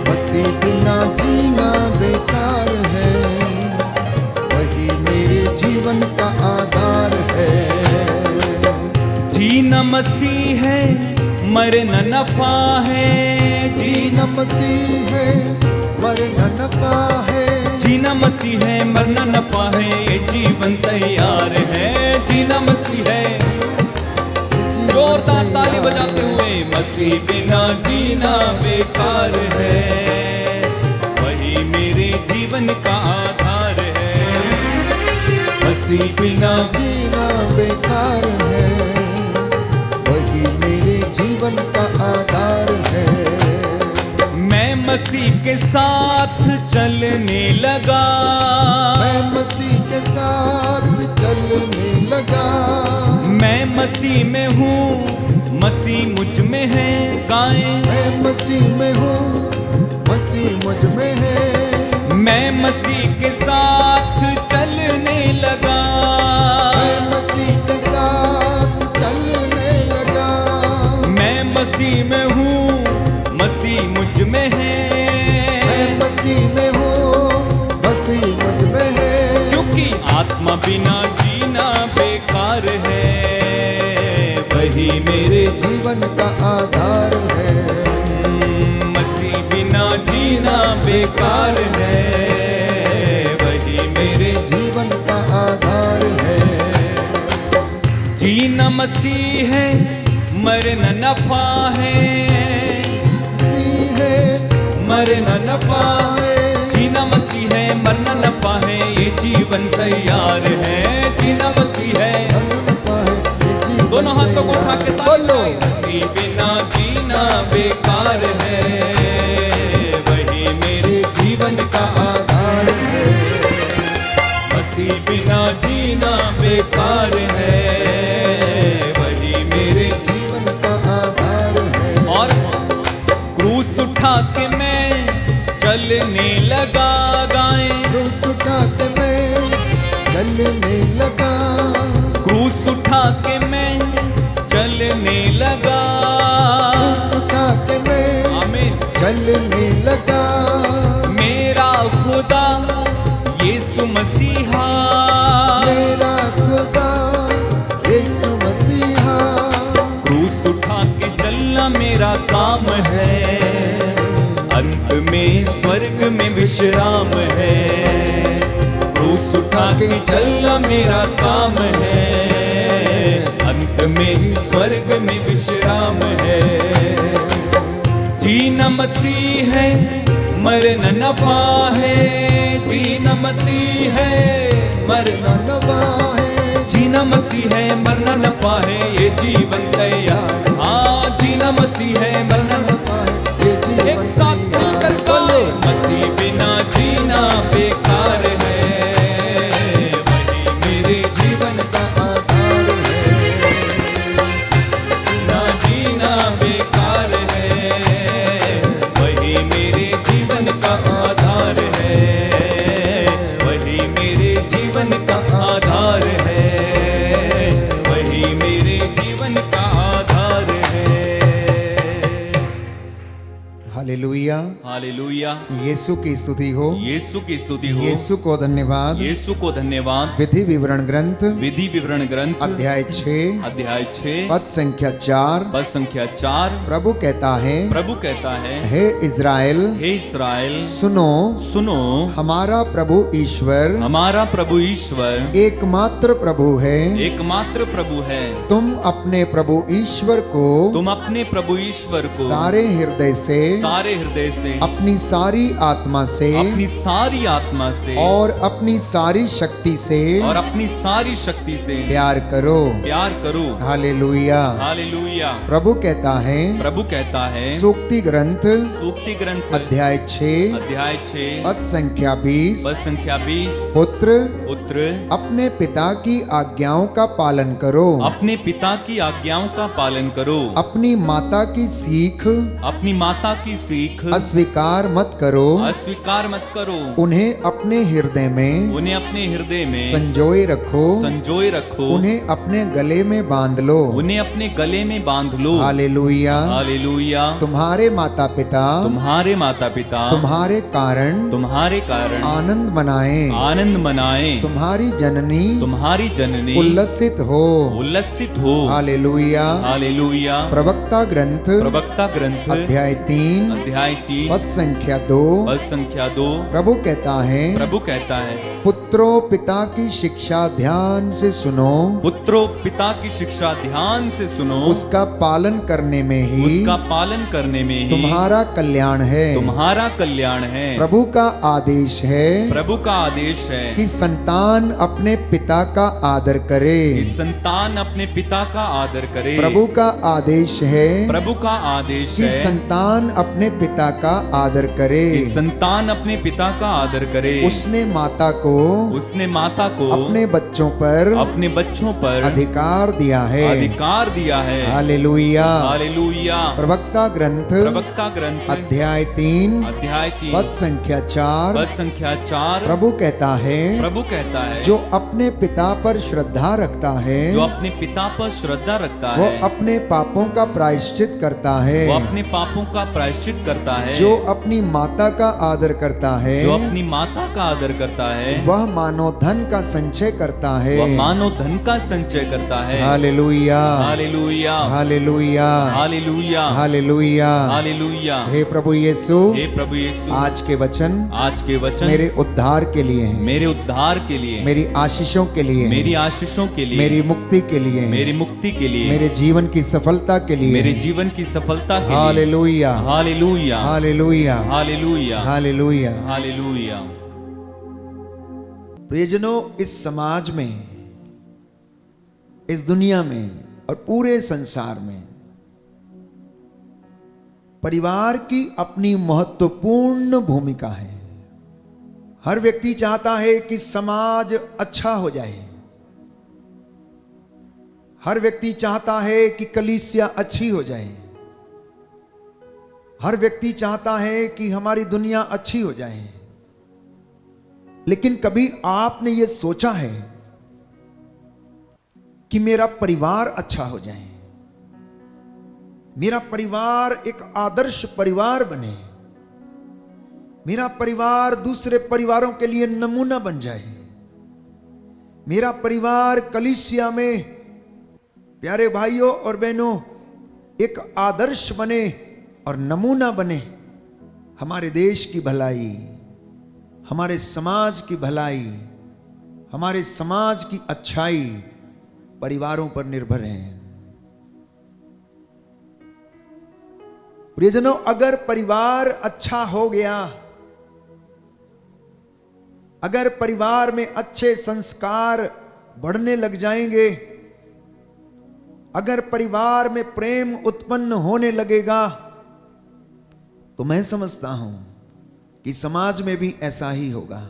मसीह बिना जीना बेकार है, वही मेरे जीवन का आधार है। जीना मसीह है, मरना नफा है। जीना मसीह है, मरना नफा है। जीना मसीह है, मरना नफा है, ये जीवन तैयार है। जीना मसीह है। जोरदार ताली बजाते हुए, मसीह बिना जीना बेकार है, वही मेरे जीवन का आधार है। मसीह बिना जीना बेकार है, वही मेरे जीवन का आधार है। मैं मसीह के साथ चलने लगा, मैं मसीह के साथ चलने लगा। मैं मसीह में हूँ, मसीह मुझ में है। गाएं, मैं मसीह में हूँ, मसीह मुझ में है। मैं मसीह के साथ चलने लगा, मैं मसीह के साथ चलने लगा। मैं मसीह में हूँ, मसीह मुझ में है। मैं मसीह में हूँ, मसीह मुझ में है। क्योंकि आत्मा बिना जीना बेकार है, वही मेरे जीवन का आधार है। मसीह बिना जीना बेकार है, वही मेरे जीवन का आधार है। जीना मसीह है, मरना नफा है। मसीह है, मरना नफा है। जीना मसीह है, मरना नफा है, ये जीवन तैयार है। जीना मसीह है। दोनों हाथों को उठा के बोलो, मसीह बिना जीना बेकार है, वही मेरे जीवन का आधार है। मसीह बिना जीना बेकार है, वही मेरे जीवन का आधार है। और क्रूस उठा के मैं चलने लगा। गाएं, क्रूस उठा के मैं चलने लगा। क्रूस उठा के मैं चलने लगा। क्रूस उठा के मैं आमीन। चलने लगा। मेरा खुदा यीशु मसीहा, मेरा खुदा यीशु मसीहा। क्रूस उठा के चलना मेरा काम है, अंत में स्वर्ग में विश्राम है। क्रूस उठा के चलना मेरा काम है, अंत में ही स्वर्ग में विश्राम है। जीना मसीह है, मरना नफा है, जीना मसीह है, मरना नवा है, जीना मसीह है, मरना नफा है, ये जीवन तैयार। हाँ, जीना मसीह है, मरना नफा है, ये जीवन एक साथ मिलकर गाए, मसीह बिना जीना बेकार है, वही मेरे जीवन का आधार है। ना जीना बेकार है, वही मेरे जीवन का आधार है, वही मेरे जीवन का आधार है, वही मेरे जीवन का आधार है। हालेलुया। हालेलुया। यीशु की स्तुति हो, यीशु की स्तुति हो, यीशु को धन्यवाद। यीशु को धन्यवाद। विधि विवरण ग्रंथ विधि विवरण ग्रंथ अध्याय 6 अध्याय 6 पद संख्या 4। पद संख्या 4। प्रभु कहता है, प्रभु कहता है, हे इज़राइल, हे इस्राएल, सुनो, सुनो, हमारा प्रभु ईश्वर हमारा प्रभु ईश्वर एकमात्र प्रभु है। एकमात्र प्रभु है। तुम अपने प्रभु ईश्वर को तुम अपने प्रभु ईश्वर को सारे हृदय से, सारे हृदय से, अपनी सारी आत्मा से, अपनी सारी आत्मा से और अपनी सारी शक्ति से और अपनी सारी शक्ति से प्यार करो। प्यार करो। हालेलुया। हालेलुया। प्रभु कहता है, प्रभु कहता है, सूक्ति ग्रंथ सूक्ति ग्रंथ अध्याय 6 अध्याय 6 पद संख्या 20। पद संख्या 20। पुत्र, पुत्र, अपने पिता की आज्ञाओं का पालन करो, अपने पिता की आज्ञाओं का पालन करो, अपनी माता की सीख अपनी माता की सीख अस्वीकार मत करो, अस्वीकार मत करो, उन्हें अपने हृदय में उन्हें अपने हृदय में संजोए रखो, संजोए रखो, उन्हें अपने गले में बांध लो। उन्हें अपने गले में बांध लो। हालेलुया। हालेलुया। तुम्हारे माता पिता तुम्हारे माता पिता तुम्हारे कारण आनंद मनाएं, आनंद मनाएं, तुम्हारी जननी तुम्हारी जननी उल्लसित हो। उल्लसित हो। हालेलुया। हालेलुया। प्रवक्ता ग्रंथ प्रवक्ता ग्रंथ अध्याय 3 अध्याय 3 पद संख्या 2। पद संख्या 2। प्रभु कहता है, प्रभु कहता है, पुत्रों पिता की शिक्षा ध्यान से सुनो, पुत्रों पिता की शिक्षा ध्यान से सुनो, उसका पालन करने में ही उसका पालन करने में ही तुम्हारा कल्याण है। तुम्हारा कल्याण है। प्रभु का आदेश है प्रभु का आदेश है कि संतान अपने पिता का आदर करे। कि संतान अपने पिता का आदर करे। प्रभु का आदेश है प्रभु का आदेश कि है संतान अपने पिता का आदर करे। कि संतान अपने पिता का आदर करे। उसने माता को अपने बच्चों पर अधिकार दिया है। अधिकार दिया है। हालेलुया। हालेलुया। प्रवक्ता ग्रंथ अध्याय 3 पद संख्या 4। पद संख्या 4। प्रभु कहता है, जो अपने पिता पर श्रद्धा रखता है, जो अपने पिता पर श्रद्धा रखता वो है, अपने पापों का प्रायश्चित करता है। वो अपने पापों का प्रायश्चित करता है। जो अपनी माता का आदर करता है, जो अपनी माता का आदर करता है, वह मानो धन का संचय करता है। वह मानो धन का संचय करता है। हालेलुया। हालेलुया। हालेलुया। हालेलुया। हालेलुया। हालेलुया। हे प्रभु यीशु, हे प्रभु यीशु, आज के वचन मेरे उद्धार के लिए हैं, मेरे उद्धार के लिए, मेरी आशीषों के लिए हैं, मेरी आशीषों के लिए, मेरी मुक्ति के लिए हैं, मेरी मुक्ति के लिए, मेरे जीवन की सफलता के लिए मेरे हैं। जीवन की सफलता के लिए। हालेलुया। हालेलुया। हालेलुया। हालेलुया। हालेलुया। हालेलुया। प्रियजनों, इस समाज में, इस दुनिया में और पूरे संसार में परिवार की अपनी महत्वपूर्ण भूमिका है। हर व्यक्ति चाहता है कि समाज अच्छा हो जाए। हर व्यक्ति चाहता है कि कलीसिया अच्छी हो जाए। हर व्यक्ति चाहता है कि हमारी दुनिया अच्छी हो जाए। लेकिन कभी आपने ये सोचा है कि मेरा परिवार अच्छा हो जाए, मेरा परिवार एक आदर्श परिवार बने, मेरा परिवार दूसरे परिवारों के लिए नमूना बन जाए, मेरा परिवार कलीसिया में प्यारे भाइयों और बहनों एक आदर्श बने और नमूना बने, हमारे देश की भलाई, हमारे समाज की भलाई, हमारे समाज की अच्छाई परिवारों पर निर्भर है। प्रियजनों, अगर परिवार अच्छा हो गया, अगर परिवार में अच्छे संस्कार बढ़ने लग जाएंगे, अगर परिवार में प्रेम उत्पन्न होने लगेगा, तो मैं समझता हूं कि समाज में भी ऐसा ही होगा।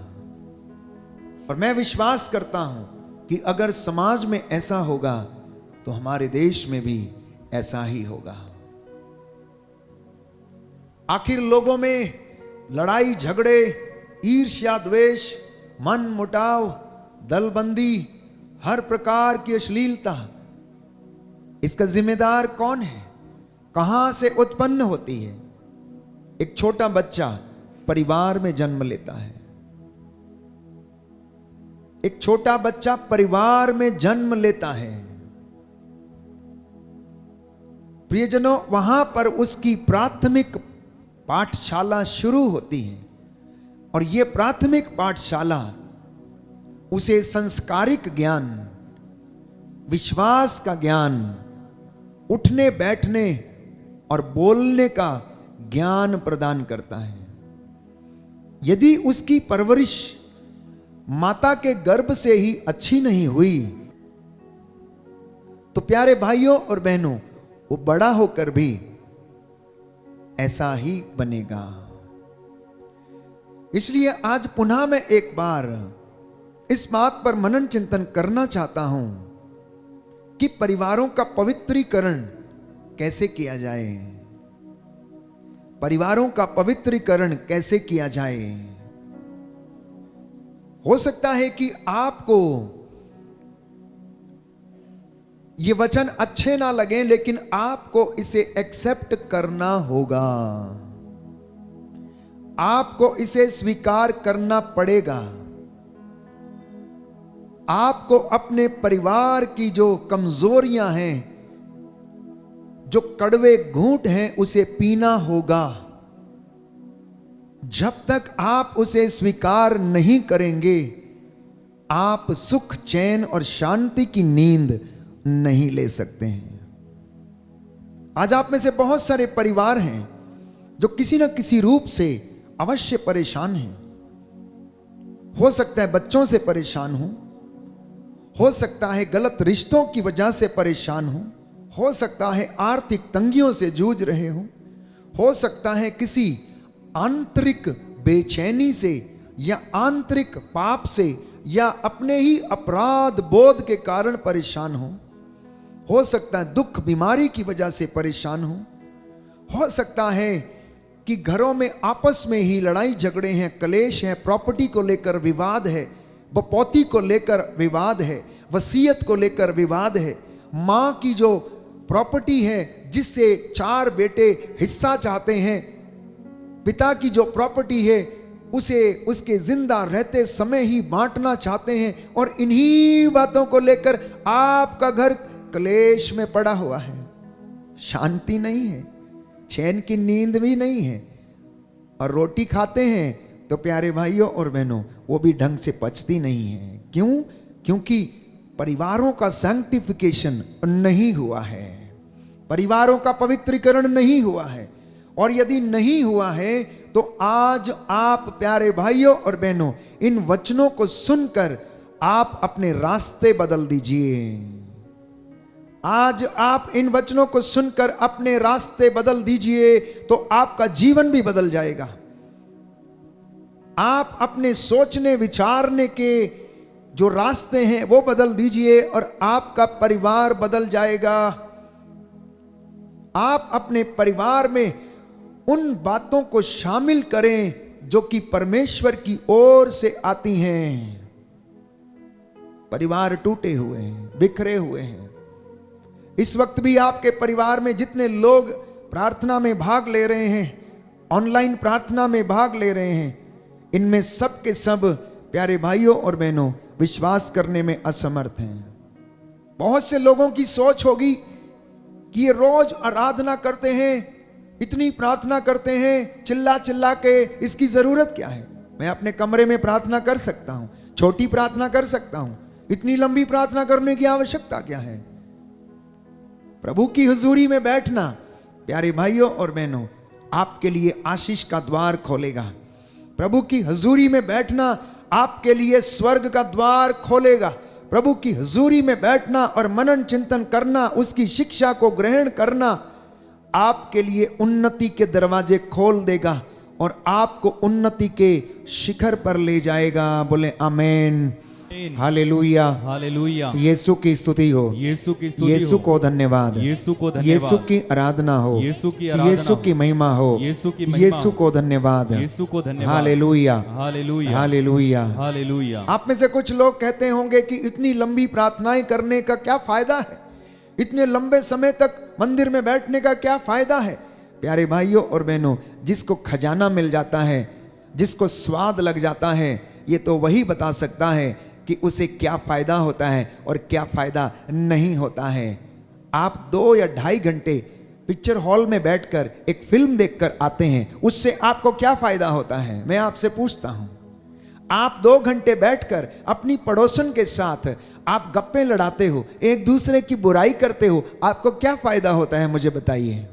और मैं विश्वास करता हूं कि अगर समाज में ऐसा होगा तो हमारे देश में भी ऐसा ही होगा। आखिर लोगों में लड़ाई झगड़े, ईर्ष्या द्वेष, मन मुटाव, दलबंदी, हर प्रकार की अश्लीलता, इसका जिम्मेदार कौन है? कहां से उत्पन्न होती है? एक छोटा बच्चा परिवार में जन्म लेता है। एक छोटा बच्चा परिवार में जन्म लेता है। प्रियजनों, वहां पर उसकी प्राथमिक पाठशाला शुरू होती है। और यह प्राथमिक पाठशाला उसे संस्कारिक ज्ञान, विश्वास का ज्ञान, उठने बैठने और बोलने का ज्ञान प्रदान करता है। यदि उसकी परवरिश माता के गर्भ से ही अच्छी नहीं हुई, तो प्यारे भाइयों और बहनों, वो बड़ा होकर भी ऐसा ही बनेगा। इसलिए आज पुनः मैं एक बार इस बात पर मनन चिंतन करना चाहता हूं कि परिवारों का पवित्रीकरण कैसे किया जाए। परिवारों का पवित्रीकरण कैसे किया जाए। हो सकता है कि आपको ये वचन अच्छे ना लगे, लेकिन आपको इसे एक्सेप्ट करना होगा। आपको इसे स्वीकार करना पड़ेगा। आपको अपने परिवार की जो कमजोरियां हैं, जो कड़वे घूंट हैं, उसे पीना होगा। जब तक आप उसे स्वीकार नहीं करेंगे, आप सुख, चैन और शांति की नींद नहीं ले सकते हैं। आज आप में से बहुत सारे परिवार हैं जो किसी न किसी रूप से अवश्य परेशान हैं। हो सकता है बच्चों से परेशान हो सकता है गलत रिश्तों की वजह से परेशान हो सकता है आर्थिक तंगियों से जूझ रहे हो सकता है किसी आंतरिक बेचैनी से या आंतरिक पाप से या अपने ही अपराध बोध के कारण परेशान हो सकता है दुख बीमारी की वजह से परेशान हो सकता है कि घरों में आपस में ही लड़ाई झगड़े हैं, कलेश है, प्रॉपर्टी को लेकर विवाद है, बपौती को लेकर विवाद है, वसीयत को लेकर विवाद है, मां की जो प्रॉपर्टी है जिससे 4 बेटे हिस्सा चाहते हैं, पिता की जो प्रॉपर्टी है उसे उसके जिंदा रहते समय ही बांटना चाहते हैं, और इन्हीं बातों को लेकर आपका घर क्लेश में पड़ा हुआ है। शांति नहीं है, चैन की नींद भी नहीं है, और रोटी खाते हैं तो प्यारे भाइयों और बहनों वो भी ढंग से पचती नहीं है। क्यों? क्योंकि परिवारों का सैंक्टिफिकेशन नहीं हुआ है, परिवारों का पवित्रीकरण नहीं हुआ है। और यदि नहीं हुआ है तो आज आप प्यारे भाइयों और बहनों इन वचनों को सुनकर आप अपने रास्ते बदल दीजिए। आज आप इन वचनों को सुनकर अपने रास्ते बदल दीजिए तो आपका जीवन भी बदल जाएगा। आप अपने सोचने विचारने के जो रास्ते हैं वो बदल दीजिए और आपका परिवार बदल जाएगा। आप अपने परिवार में उन बातों को शामिल करें जो कि परमेश्वर की ओर से आती हैं। परिवार टूटे हुए हैं, बिखरे हुए हैं। इस वक्त भी आपके परिवार में जितने लोग प्रार्थना में भाग ले रहे हैं, ऑनलाइन प्रार्थना में भाग ले रहे हैं, इनमें सब के सब प्यारे भाइयों और बहनों विश्वास करने में असमर्थ हैं। बहुत से लोगों की सोच होगी कि ये रोज आराधना करते हैं, इतनी प्रार्थना करते हैं, चिल्ला चिल्ला के, इसकी जरूरत क्या है? मैं अपने कमरे में प्रार्थना कर सकता हूं। छोटी प्रार्थना कर सकता हूं, इतनी लंबी प्रार्थना करने की आवश्यकता क्या है? प्रभु की हुजूरी में बैठना प्यारे भाइयों और बहनों आपके लिए आशीष का द्वार खोलेगा। प्रभु की हुजूरी में बैठना आपके लिए स्वर्ग का द्वार खोलेगा। प्रभु की हुजूरी में बैठना और मनन चिंतन करना, उसकी शिक्षा को ग्रहण करना आपके लिए उन्नति के दरवाजे खोल देगा और आपको उन्नति के शिखर पर ले जाएगा। बोले आमेन, हालेलुया, हालेलुया। यीशु की स्तुति हो, यीशु की स्तुति यीशु हो, को धन्यवाद, यीशु को धन्यवाद, यीशु की आराधना हो, यीशु की आराधना यीशु की हो, महिमा हो, यीशु की महिमा यीशु हो, को धन्यवाद, यीशु को धन्यवाद, हालेलुया, हालेलुया, हालेलुया। हालेलुया। आप में से कुछ लोग कहते होंगे कि इतनी लंबी प्रार्थनाएं करने का क्या फायदा है, इतने लंबे समय तक मंदिर में बैठने का क्या फायदा है? प्यारे भाइयों और बहनों, जिसको खजाना मिल जाता है, जिसको स्वाद लग जाता है, ये तो वही बता सकता है कि उसे क्या फायदा होता है और क्या फायदा नहीं होता है। आप 2 या 2.5 घंटे पिक्चर हॉल में बैठकर एक फिल्म देखकर आते हैं, उससे आपको क्या फायदा होता है? मैं आपसे पूछता हूं। आप 2 घंटे बैठकर अपनी पड़ोसन के साथ आप गप्पे लड़ाते हो, एक दूसरे की बुराई करते हो, आपको क्या फायदा होता है? मुझे बताइए।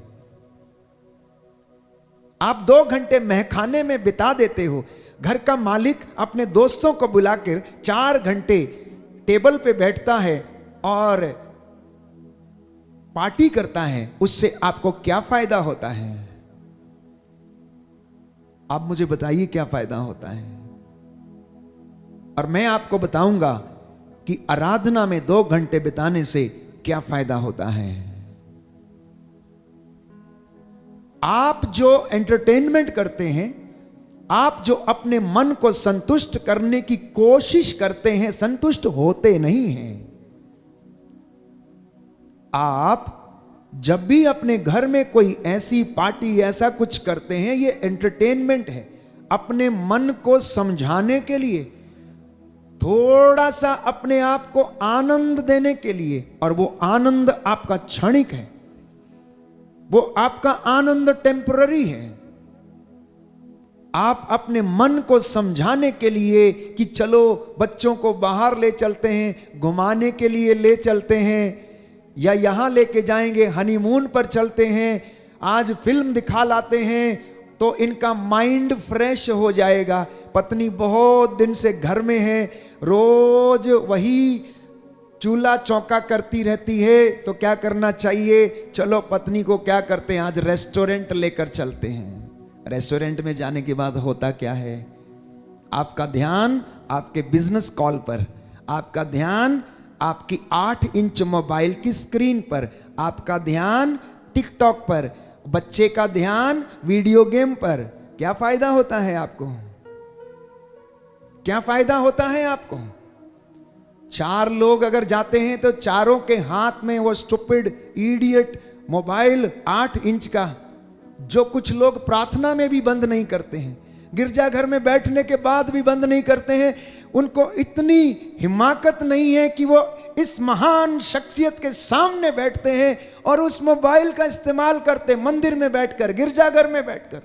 आप 2 घंटे महखाने में बिता देते हो, घर का मालिक अपने दोस्तों को बुलाकर 4 घंटे टेबल पे बैठता है और पार्टी करता है, उससे आपको क्या फायदा होता है? आप मुझे बताइए क्या फायदा होता है? और मैं आपको बताऊंगा कि आराधना में 2 घंटे बिताने से क्या फायदा होता है। आप जो एंटरटेनमेंट करते हैं, आप जो अपने मन को संतुष्ट करने की कोशिश करते हैं, संतुष्ट होते नहीं हैं। आप जब भी अपने घर में कोई ऐसी पार्टी, ऐसा कुछ करते हैं, ये एंटरटेनमेंट है, अपने मन को समझाने के लिए, थोड़ा सा अपने आप को आनंद देने के लिए। और वो आनंद आपका क्षणिक है, वो आपका आनंद टेम्पररी है। आप अपने मन को समझाने के लिए कि चलो बच्चों को बाहर ले चलते हैं, घुमाने के लिए ले चलते हैं, या यहां लेके जाएंगे, हनीमून पर चलते हैं, आज फिल्म दिखा लाते हैं तो इनका माइंड फ्रेश हो जाएगा। पत्नी बहुत दिन से घर में है, रोज वही चूल्हा चौका करती रहती है, तो क्या करना चाहिए? चलो पत्नी को क्या करते हैं, आज रेस्टोरेंट लेकर चलते हैं। रेस्टोरेंट में जाने के बाद होता क्या है? आपका ध्यान आपके बिजनेस कॉल पर, आपका ध्यान आपकी 8 इंच मोबाइल की स्क्रीन पर, आपका ध्यान टिकटॉक पर, बच्चे का ध्यान वीडियो गेम पर। क्या फायदा होता है आपको? क्या फायदा होता है आपको? 4 लोग अगर जाते हैं तो चारों के हाथ में वो स्टूपिड इडियट मोबाइल 8 इंच का, जो कुछ लोग प्रार्थना में भी बंद नहीं करते हैं, गिरजाघर में बैठने के बाद भी बंद नहीं करते हैं। उनको इतनी हिम्मत नहीं है कि वो इस महान शख्सियत के सामने बैठते हैं और उस मोबाइल का इस्तेमाल करते, मंदिर में बैठकर, गिरजाघर में बैठकर,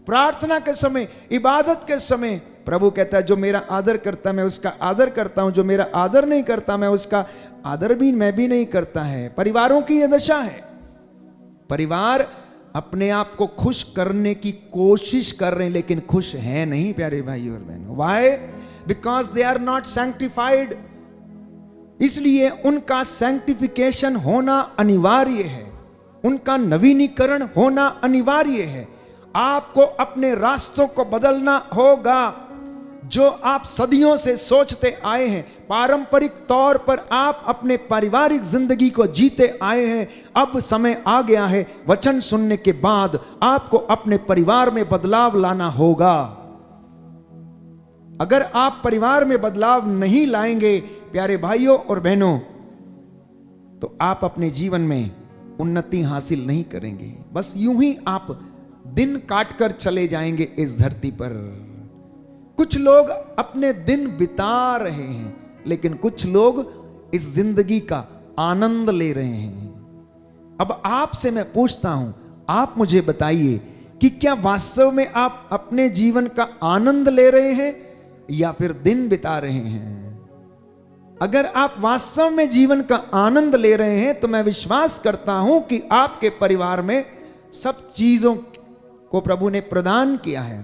प्रार्थना के समय, इबादत के समय। प्रभु कहता है जो मेरा आदर करता मैं उसका आदर करता हूं, जो मेरा आदर नहीं करता मैं उसका आदर भी मैं भी नहीं करता है। परिवारों की यह दशा है। परिवार अपने आप को खुश करने की कोशिश कर रहे हैं लेकिन खुश हैं नहीं प्यारे भाई और बहनों। Why? Because they are not sanctified. इसलिए उनका सैंक्टिफिकेशन होना अनिवार्य है, उनका नवीनीकरण होना अनिवार्य है। आपको अपने रास्तों को बदलना होगा। जो आप सदियों से सोचते आए हैं, पारंपरिक तौर पर आप अपने पारिवारिक जिंदगी को जीते आए हैं, अब समय आ गया है वचन सुनने के बाद आपको अपने परिवार में बदलाव लाना होगा। अगर आप परिवार में बदलाव नहीं लाएंगे प्यारे भाइयों और बहनों, तो आप अपने जीवन में उन्नति हासिल नहीं करेंगे। बस यूं ही आप दिन काटकर चले जाएंगे इस धरती पर। कुछ लोग अपने दिन बिता रहे हैं, लेकिन कुछ लोग इस जिंदगी का आनंद ले रहे हैं। अब आपसे मैं पूछता हूं, आप मुझे बताइए कि क्या वास्तव में आप अपने जीवन का आनंद ले रहे हैं या फिर दिन बिता रहे हैं। अगर आप वास्तव में जीवन का आनंद ले रहे हैं तो मैं विश्वास करता हूं कि आपके परिवार में सब चीजों को प्रभु ने प्रदान किया है।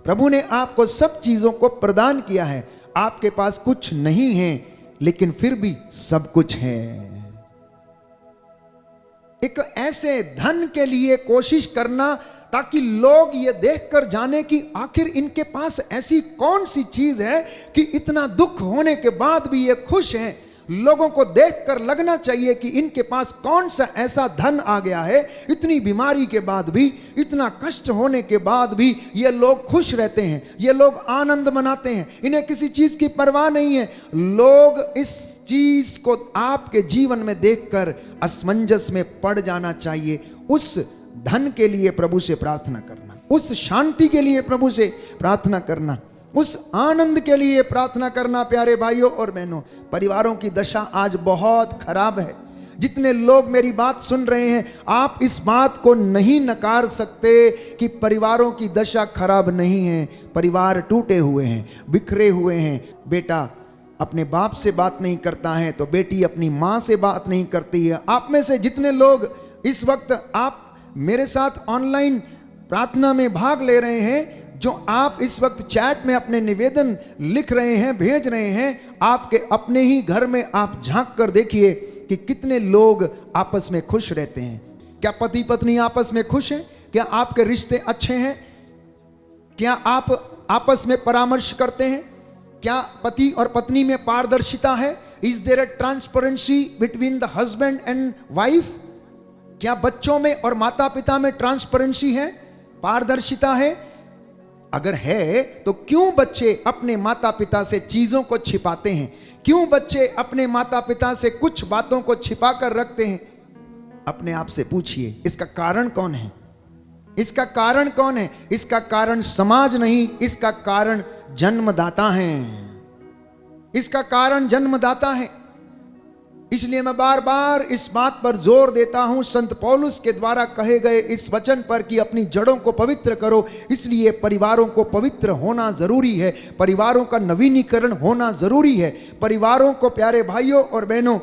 प्रभु ने आपको सब चीजों को प्रदान किया है। आपके पास कुछ नहीं है लेकिन फिर भी सब कुछ है। एक ऐसे धन के लिए कोशिश करना ताकि लोग ये देखकर जाने कि आखिर इनके पास ऐसी कौन सी चीज है कि इतना दुख होने के बाद भी ये खुश हैं। लोगों को देखकर लगना चाहिए कि इनके पास कौन सा ऐसा धन आ गया है, इतनी बीमारी के बाद भी, इतना कष्ट होने के बाद भी ये लोग खुश रहते हैं, ये लोग आनंद मनाते हैं, इन्हें किसी चीज की परवाह नहीं है। लोग इस चीज को आपके जीवन में देखकर असमंजस में पड़ जाना चाहिए। उस धन के लिए प्रभु से प्रार्थना करना, उस शांति के लिए प्रभु से प्रार्थना करना, उस आनंद के लिए प्रार्थना करना। प्यारे भाइयों और बहनों, परिवारों की दशा आज बहुत खराब है। जितने लोग मेरी बात सुन रहे हैं, आप इस बात को नहीं नकार सकते कि परिवारों की दशा खराब नहीं है। परिवार टूटे हुए हैं, बिखरे हुए हैं। बेटा अपने बाप से बात नहीं करता है तो बेटी अपनी माँ से बात नहीं करती है। आप में से जितने लोग इस वक्त आप मेरे साथ ऑनलाइन प्रार्थना में भाग ले रहे हैं, जो आप इस वक्त चैट में अपने निवेदन लिख रहे हैं, भेज रहे हैं, आपके अपने ही घर में आप झांक कर देखिए कि कितने लोग आपस में खुश रहते हैं। क्या पति पत्नी आपस में खुश हैं? क्या आपके रिश्ते अच्छे हैं? क्या आप आपस में परामर्श करते हैं? क्या पति और पत्नी में पारदर्शिता है? Is there a transparency between the husband and wife? क्या बच्चों में और माता पिता में ट्रांसपेरेंसी है, पारदर्शिता है? अगर है तो क्यों बच्चे अपने माता पिता से चीजों को छिपाते हैं? क्यों बच्चे अपने माता पिता से कुछ बातों को छिपा कर रखते हैं? अपने आप से पूछिए, इसका कारण कौन है? इसका कारण कौन है? इसका कारण समाज नहीं, इसका कारण जन्मदाता है। इसका कारण जन्मदाता है। इसलिए मैं बार बार इस बात पर जोर देता हूं, संत पौलुस के द्वारा कहे गए इस वचन पर कि अपनी जड़ों को पवित्र करो। इसलिए परिवारों को पवित्र होना जरूरी है, परिवारों का नवीनीकरण होना जरूरी है। परिवारों को, प्यारे भाइयों और बहनों,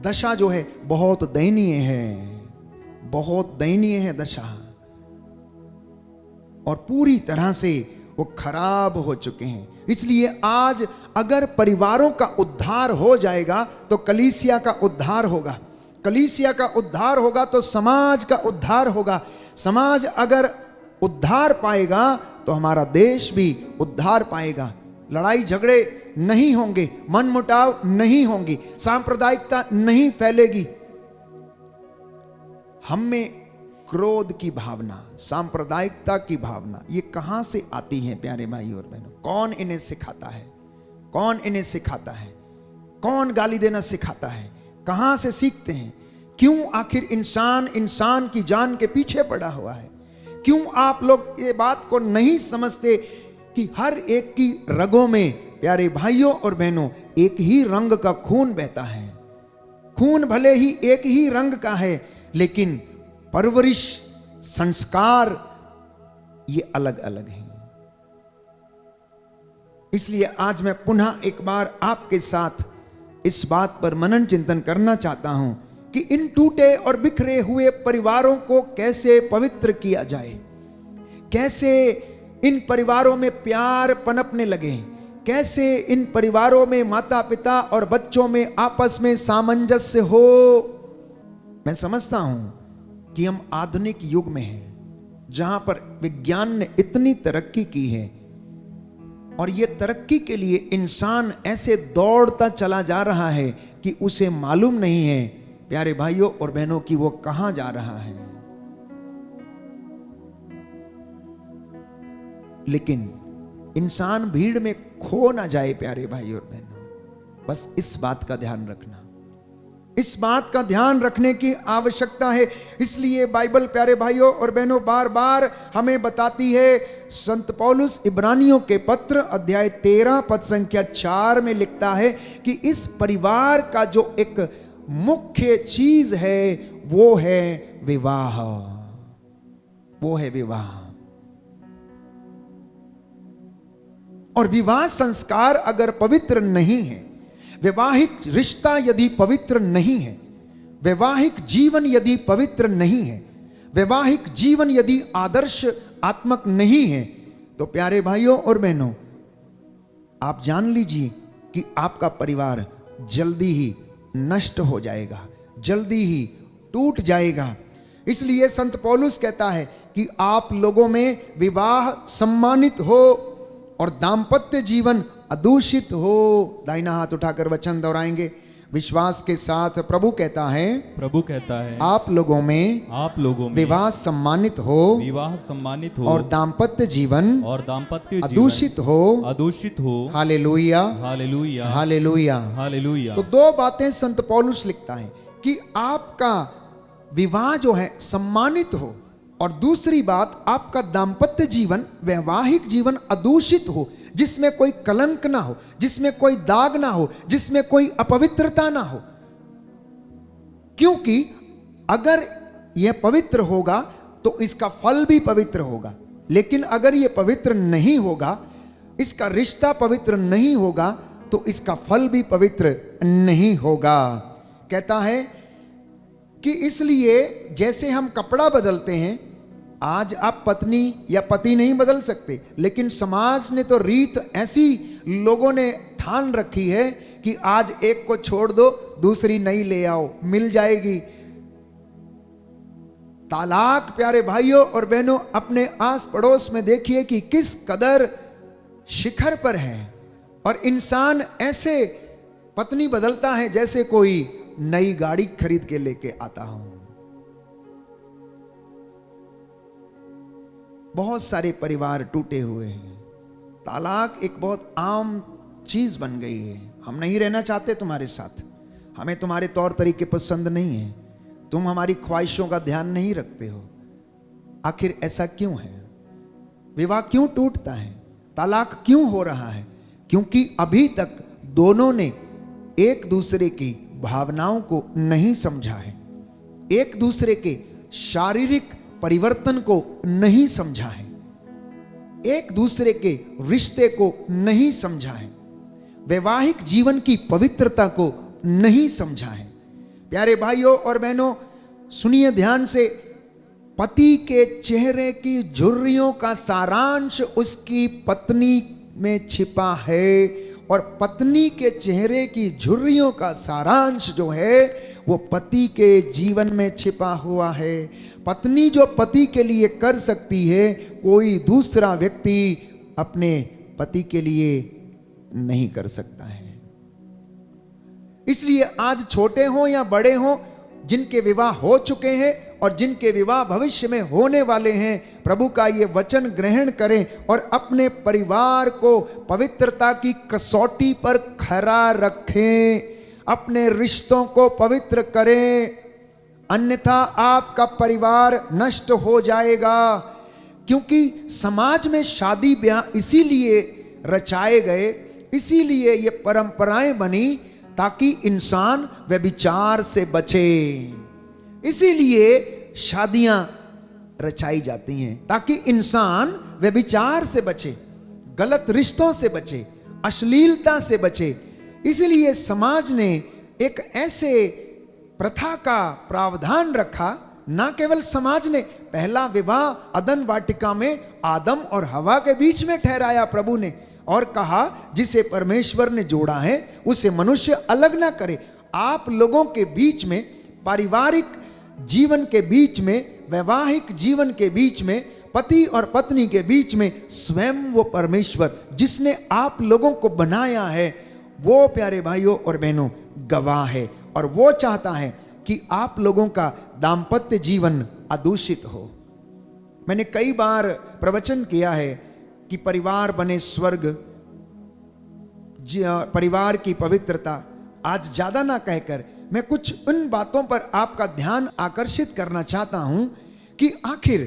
दशा जो है बहुत दयनीय है, बहुत दयनीय है दशा, और पूरी तरह से वो खराब हो चुके हैं। इसलिए आज अगर परिवारों का उद्धार हो जाएगा तो कलीसिया का उद्धार होगा। कलीसिया का उद्धार होगा तो समाज का उद्धार होगा। समाज अगर उद्धार पाएगा तो हमारा देश भी उद्धार पाएगा। लड़ाई झगड़े नहीं होंगे, मनमुटाव नहीं होंगी, सांप्रदायिकता नहीं फैलेगी। हम में क्रोध की भावना, सांप्रदायिकता की भावना, ये कहां से आती है प्यारे भाई और बहनों? कौन इन्हें सिखाता है? कौन इन्हें सिखाता है? कौन गाली देना सिखाता है? कहां से सीखते हैं? क्यों आखिर इंसान की जान के पीछे पड़ा हुआ है? क्यों आप लोग ये बात को नहीं समझते कि हर एक की रगों में, प्यारे भाइयों और बहनों, एक ही रंग का खून बहता है। खून भले ही एक ही रंग का है, लेकिन परवरिश, संस्कार ये अलग अलग हैं। इसलिए आज मैं पुनः एक बार आपके साथ इस बात पर मनन चिंतन करना चाहता हूं कि इन टूटे और बिखरे हुए परिवारों को कैसे पवित्र किया जाए, कैसे इन परिवारों में प्यार पनपने लगे, कैसे इन परिवारों में माता पिता और बच्चों में आपस में सामंजस्य हो। मैं समझता हूं कि हम आधुनिक युग में हैं, जहां पर विज्ञान ने इतनी तरक्की की है, और यह तरक्की के लिए इंसान ऐसे दौड़ता चला जा रहा है कि उसे मालूम नहीं है, प्यारे भाइयों और बहनों, कि वो कहां जा रहा है। लेकिन इंसान भीड़ में खो ना जाए प्यारे भाइयों और बहनों, बस इस बात का ध्यान रखना, इस बात का ध्यान रखने की आवश्यकता है। इसलिए बाइबल, प्यारे भाइयों और बहनों, बार बार हमें बताती है। संत पौलुस इब्रानियों के पत्र अध्याय 13 पद संख्या 4 में लिखता है कि इस परिवार का जो एक मुख्य चीज है वो है विवाह, वो है विवाह। और विवाह संस्कार अगर पवित्र नहीं है, वैवाहिक रिश्ता यदि पवित्र नहीं है, वैवाहिक जीवन यदि पवित्र नहीं है, वैवाहिक जीवन यदि आदर्श आत्मक नहीं है, तो प्यारे भाइयों और बहनों, आप जान लीजिए कि आपका परिवार जल्दी ही नष्ट हो जाएगा, जल्दी ही टूट जाएगा। इसलिए संत पौलुस कहता है कि आप लोगों में विवाह सम्मानित हो और दाम्पत्य जीवन अदूषित हो। दाहिना हाथ उठाकर वचन दोहराएंगे विश्वास के साथ। प्रभु कहता है आप लोगों में विवाह सम्मानित हो, विवाह सम्मानित हो और दाम्पत्य जीवन अदूषित हो। हालेलुया, हालेलुया, हालेलुया, हालेलुया। तो दो बातें संत पौलुस लिखता है कि आपका विवाह जो है सम्मानित हो, और दूसरी बात आपका दाम्पत्य जीवन, वैवाहिक जीवन अदूषित हो, जिसमें कोई कलंक ना हो, जिसमें कोई दाग ना हो, जिसमें कोई अपवित्रता ना हो। क्योंकि अगर यह पवित्र होगा तो इसका फल भी पवित्र होगा, लेकिन अगर यह पवित्र नहीं होगा, इसका रिश्ता पवित्र नहीं होगा, तो इसका फल भी पवित्र नहीं होगा। कहता है कि इसलिए जैसे हम कपड़ा बदलते हैं, आज आप पत्नी या पति नहीं बदल सकते, लेकिन समाज ने तो रीत ऐसी लोगों ने ठान रखी है कि आज एक को छोड़ दो, दूसरी नई ले आओ, मिल जाएगी। तालाक प्यारे भाइयों और बहनों अपने आस पड़ोस में देखिए कि किस कदर शिखर पर है, और इंसान ऐसे पत्नी बदलता है जैसे कोई नई गाड़ी खरीद के लेके आता हूं। बहुत सारे परिवार टूटे हुए हैं। तालाक एक बहुत आम चीज बन गई है। हम नहीं रहना चाहते तुम्हारे साथ, हमें तुम्हारे तौर तरीके पसंद नहीं है, तुम हमारी ख्वाहिशों का ध्यान नहीं रखते हो। आखिर ऐसा क्यों है? विवाह क्यों टूटता है? तालाक क्यों हो रहा है? क्योंकि अभी तक दोनों ने एक दूसरे की भावनाओं को नहीं समझा है, एक दूसरे के शारीरिक परिवर्तन को नहीं समझा है, एक दूसरे के रिश्ते को नहीं समझा है, वैवाहिक जीवन की पवित्रता को नहीं समझा है। प्यारे भाइयों और बहनों सुनिए ध्यान से, पति के चेहरे की झुर्रियों का सारांश उसकी पत्नी में छिपा है, और पत्नी के चेहरे की झुर्रियों का सारांश जो है वो पति के जीवन में छिपा हुआ है। पत्नी जो पति के लिए कर सकती है, कोई दूसरा व्यक्ति अपने पति के लिए नहीं कर सकता है। इसलिए आज छोटे हों या बड़े हों, जिनके विवाह हो चुके हैं और जिनके विवाह भविष्य में होने वाले हैं, प्रभु का ये वचन ग्रहण करें और अपने परिवार को पवित्रता की कसौटी पर खरा रखें, अपने रिश्तों को पवित्र करें, अन्यथा आपका परिवार नष्ट हो जाएगा। क्योंकि समाज में शादी ब्याह इसीलिए रचाए गए, इसीलिए ये परंपराएं बनी ताकि इंसान व्यभिचार से बचे। इसीलिए शादियां रचाई जाती हैं ताकि इंसान व्यभिचार से बचे, गलत रिश्तों से बचे, अश्लीलता से बचे। इसलिए समाज ने एक ऐसे प्रथा का प्रावधान रखा, ना केवल समाज ने, पहला विवाह अदन वाटिका में आदम और हवा के बीच में ठहराया प्रभु ने, और कहा जिसे परमेश्वर ने जोड़ा है उसे मनुष्य अलग ना करे। आप लोगों के बीच में, पारिवारिक जीवन के बीच में, वैवाहिक जीवन के बीच में, पति और पत्नी के बीच में स्वयं वो परमेश्वर जिसने आप लोगों को बनाया है, वो प्यारे भाइयों और बहनों गवाह है, और वो चाहता है कि आप लोगों का दाम्पत्य जीवन अदूषित हो। मैंने कई बार प्रवचन किया है कि परिवार बने स्वर्ग, परिवार की पवित्रता। आज ज्यादा ना कहकर मैं कुछ उन बातों पर आपका ध्यान आकर्षित करना चाहता हूं कि आखिर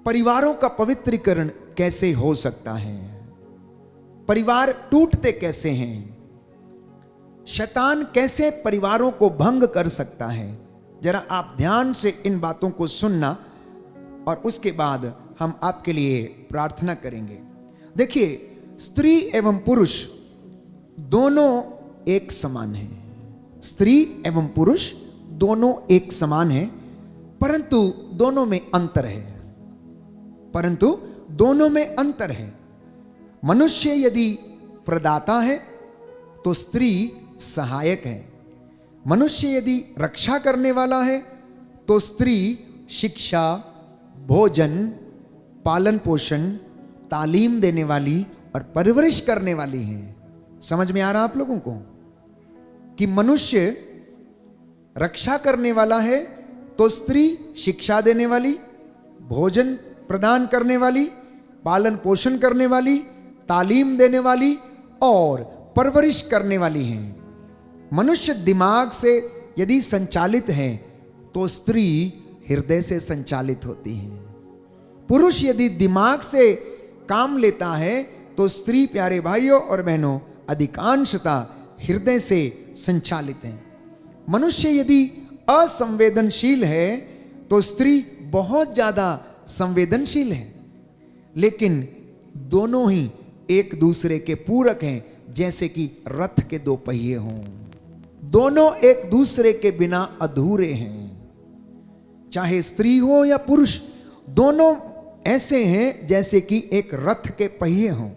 परिवारों का पवित्रीकरण कैसे हो सकता है, परिवार टूटते कैसे हैं, शैतान कैसे परिवारों को भंग कर सकता है। जरा आप ध्यान से इन बातों को सुनना और उसके बाद हम आपके लिए प्रार्थना करेंगे। देखिए, स्त्री एवं पुरुष दोनों एक समान हैं। स्त्री एवं पुरुष दोनों एक समान हैं, परंतु दोनों में अंतर है। परंतु दोनों में अंतर है। मनुष्य यदि प्रदाता है तो स्त्री सहायक है। मनुष्य यदि रक्षा करने वाला है तो स्त्री शिक्षा, भोजन, पालन पोषण, तालीम देने वाली और परवरिश करने वाली है। समझ में आ रहा आप लोगों को कि मनुष्य रक्षा करने वाला है तो स्त्री शिक्षा देने वाली, भोजन प्रदान करने वाली, पालन पोषण करने वाली, तालीम देने वाली और परवरिश करने वाली है। मनुष्य दिमाग से यदि संचालित है तो स्त्री हृदय से संचालित होती है। पुरुष यदि दिमाग से काम लेता है तो स्त्री, प्यारे भाइयों और बहनों, अधिकांशता हृदय से संचालित है। मनुष्य यदि असंवेदनशील है तो स्त्री बहुत ज्यादा संवेदनशील है। लेकिन दोनों ही एक दूसरे के पूरक हैं, जैसे कि रथ के दो पहिए हों। दोनों एक दूसरे के बिना अधूरे हैं। चाहे स्त्री हो या पुरुष, दोनों ऐसे हैं जैसे कि एक रथ के पहिए हों।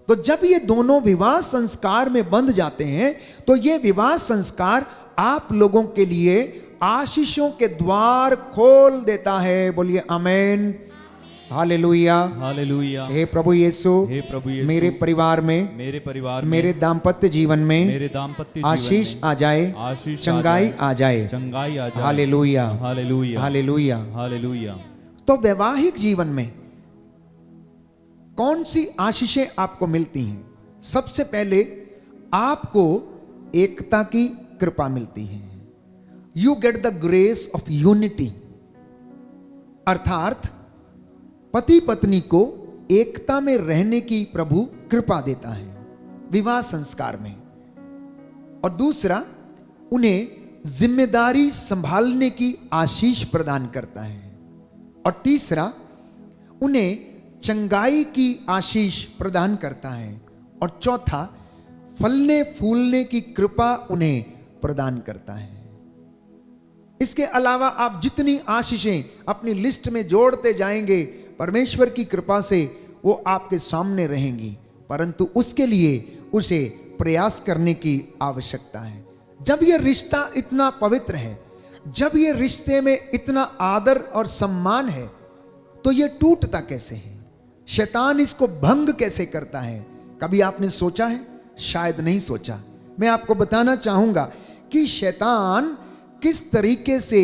तो जब ये दोनों विवाह संस्कार में बंध जाते हैं तो ये विवाह संस्कार आप लोगों के लिए आशीषों के द्वार खोल देता है। बोलिए आमेन, हालेलुया, हालेलुया। हे प्रभु यीशु, हे प्रभु यीशु, मेरे परिवार में, मेरे परिवार में, मेरे दाम्पत्य जीवन में मेरे दाम्पत्य जीवन आशीष में आ जाए, आशीष चंगाई आ जाए, चंगाई आ जाए। हालेलुया, हालेलुया, हालेलुया। हालेलुया। तो वैवाहिक जीवन में कौन सी आशीषें आपको मिलती हैं? सबसे पहले आपको एकता की कृपा मिलती है। You get the grace of unity, अर्थात पति पत्नी को एकता में रहने की प्रभु कृपा देता है विवाह संस्कार में। और दूसरा, उन्हें जिम्मेदारी संभालने की आशीष प्रदान करता है। और तीसरा, उन्हें चंगाई की आशीष प्रदान करता है। और चौथा, फलने फूलने की कृपा उन्हें प्रदान करता है। इसके अलावा आप जितनी आशीषें अपनी लिस्ट में जोड़ते जाएंगे, परमेश्वर की कृपा से वो आपके सामने रहेंगी, परंतु उसके लिए उसे प्रयास करने की आवश्यकता है। जब ये रिश्ता इतना पवित्र है, जब ये रिश्ते में इतना आदर और सम्मान है, तो ये टूटता कैसे है? शैतान इसको भंग कैसे करता है? कभी आपने सोचा है? शायद नहीं सोचा। मैं आपको बताना चाहूंगा कि शैतान किस तरीके से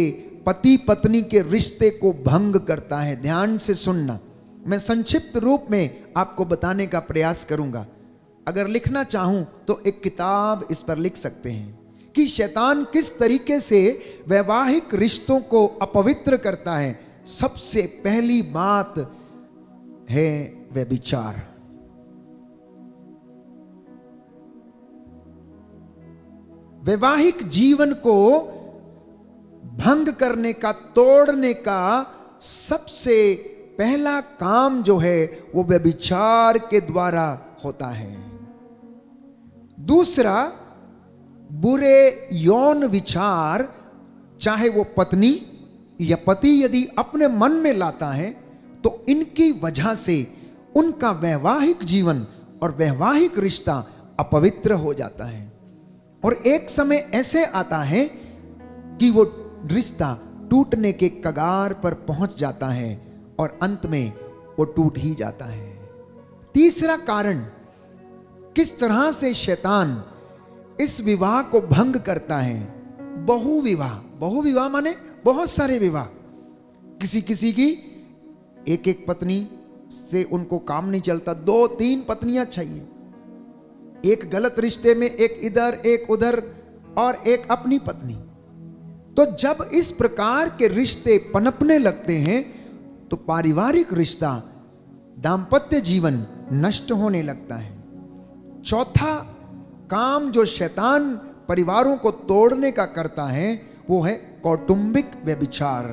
पति पत्नी के रिश्ते को भंग करता है। ध्यान से सुनना, मैं संक्षिप्त रूप में आपको बताने का प्रयास करूंगा। अगर लिखना चाहूं तो एक किताब इस पर लिख सकते हैं कि शैतान किस तरीके से वैवाहिक रिश्तों को अपवित्र करता है। सबसे पहली बात है व्यभिचार। वैवाहिक जीवन को भंग करने का, तोड़ने का सबसे पहला काम जो है वो व्यभिचार के द्वारा होता है। दूसरा, बुरे यौन विचार, चाहे वो पत्नी या पति यदि अपने मन में लाता है तो इनकी वजह से उनका वैवाहिक जीवन और वैवाहिक रिश्ता अपवित्र हो जाता है। और एक समय ऐसे आता है कि वो रिश्ता टूटने के कगार पर पहुंच जाता है और अंत में वो टूट ही जाता है। तीसरा कारण, किस तरह से शैतान इस विवाह को भंग करता है। बहुविवाह, बहुविवाह माने बहुत सारे विवाह। किसी किसी की एक एक पत्नी से उनको काम नहीं चलता, 2-3 पत्नियां चाहिए। एक गलत रिश्ते में एक इधर एक उधर और एक अपनी पत्नी। तो जब इस प्रकार के रिश्ते पनपने लगते हैं तो पारिवारिक रिश्ता, दाम्पत्य जीवन नष्ट होने लगता है। चौथा काम जो शैतान परिवारों को तोड़ने का करता है वो है कौटुंबिक व्यभिचार।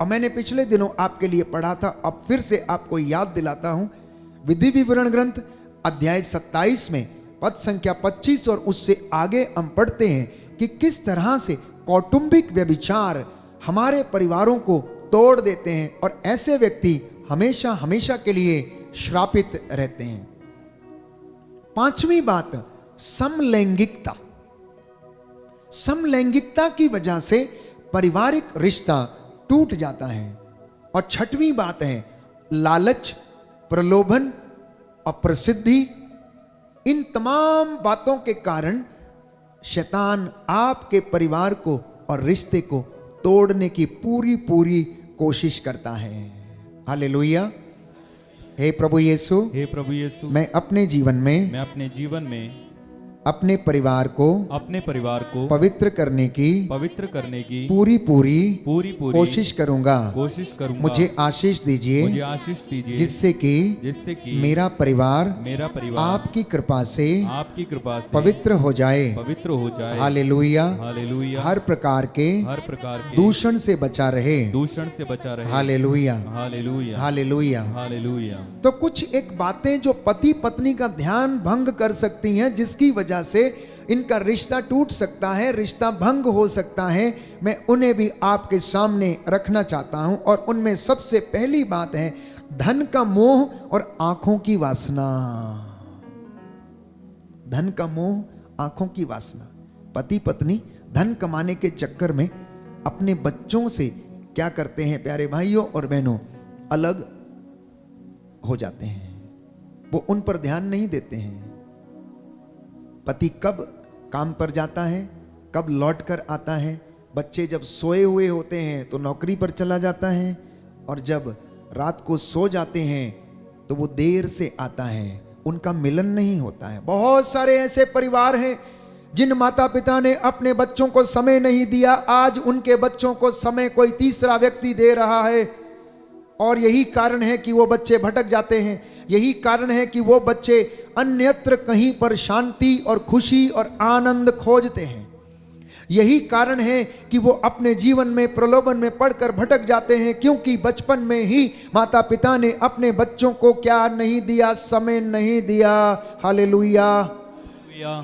और मैंने पिछले दिनों आपके लिए पढ़ा था, अब फिर से आपको याद दिलाता हूं। विधि विवरण ग्रंथ अध्याय 27 में पद संख्या 25 और उससे आगे हम पढ़ते हैं कि किस तरह से कौटुंबिक व्यभिचार हमारे परिवारों को तोड़ देते हैं और ऐसे व्यक्ति हमेशा हमेशा के लिए श्रापित रहते हैं। पांचवी बात, समलैंगिकता। समलैंगिकता की वजह से पारिवारिक रिश्ता टूट जाता है। और छठवीं बात है लालच, प्रलोभन और प्रसिद्धि। इन तमाम बातों के कारण शैतान आपके परिवार को और रिश्ते को तोड़ने की पूरी कोशिश करता है। हालेलुया। हे प्रभु यीशु, हे प्रभु यीशु, मैं अपने जीवन में अपने परिवार को पवित्र करने की पूरी कोशिश करूंगा। मुझे आशीष दीजिए जिससे कि मेरा परिवार आपकी कृपा से पवित्र हो जाए। हालेलुया। हर प्रकार के दूषण से बचा रहे। हालेलुया। हालेलुया। तो कुछ एक बातें जो पति पत्नी का ध्यान भंग कर सकती हैं, जिसकी वजह से इनका रिश्ता टूट सकता है, रिश्ता भंग हो सकता है, मैं उन्हें भी आपके सामने रखना चाहता हूं। और उनमें सबसे पहली बात है धन का मोह और आंखों की वासना। धन का मोह, आंखों की वासना। पति पत्नी धन कमाने के चक्कर में अपने बच्चों से क्या करते हैं प्यारे भाइयों और बहनों, अलग हो जाते हैं। वो उन पर ध्यान नहीं देते हैं। पति कब काम पर जाता है, कब लौट कर आता है। बच्चे जब सोए हुए होते हैं तो नौकरी पर चला जाता है, और जब रात को सो जाते हैं तो वो देर से आता है। उनका मिलन नहीं होता है। बहुत सारे ऐसे परिवार हैं जिन माता पिता ने अपने बच्चों को समय नहीं दिया, आज उनके बच्चों को समय कोई तीसरा व्यक्ति दे रहा है। और यही कारण है कि वो बच्चे भटक जाते हैं। यही कारण है कि वो बच्चे अन्यत्र कहीं पर शांति और खुशी और आनंद खोजते हैं। यही कारण है कि वो अपने जीवन में प्रलोभन में पड़कर भटक जाते हैं, क्योंकि बचपन में ही माता पिता ने अपने बच्चों को क्या नहीं दिया, समय नहीं दिया। हालेलुया।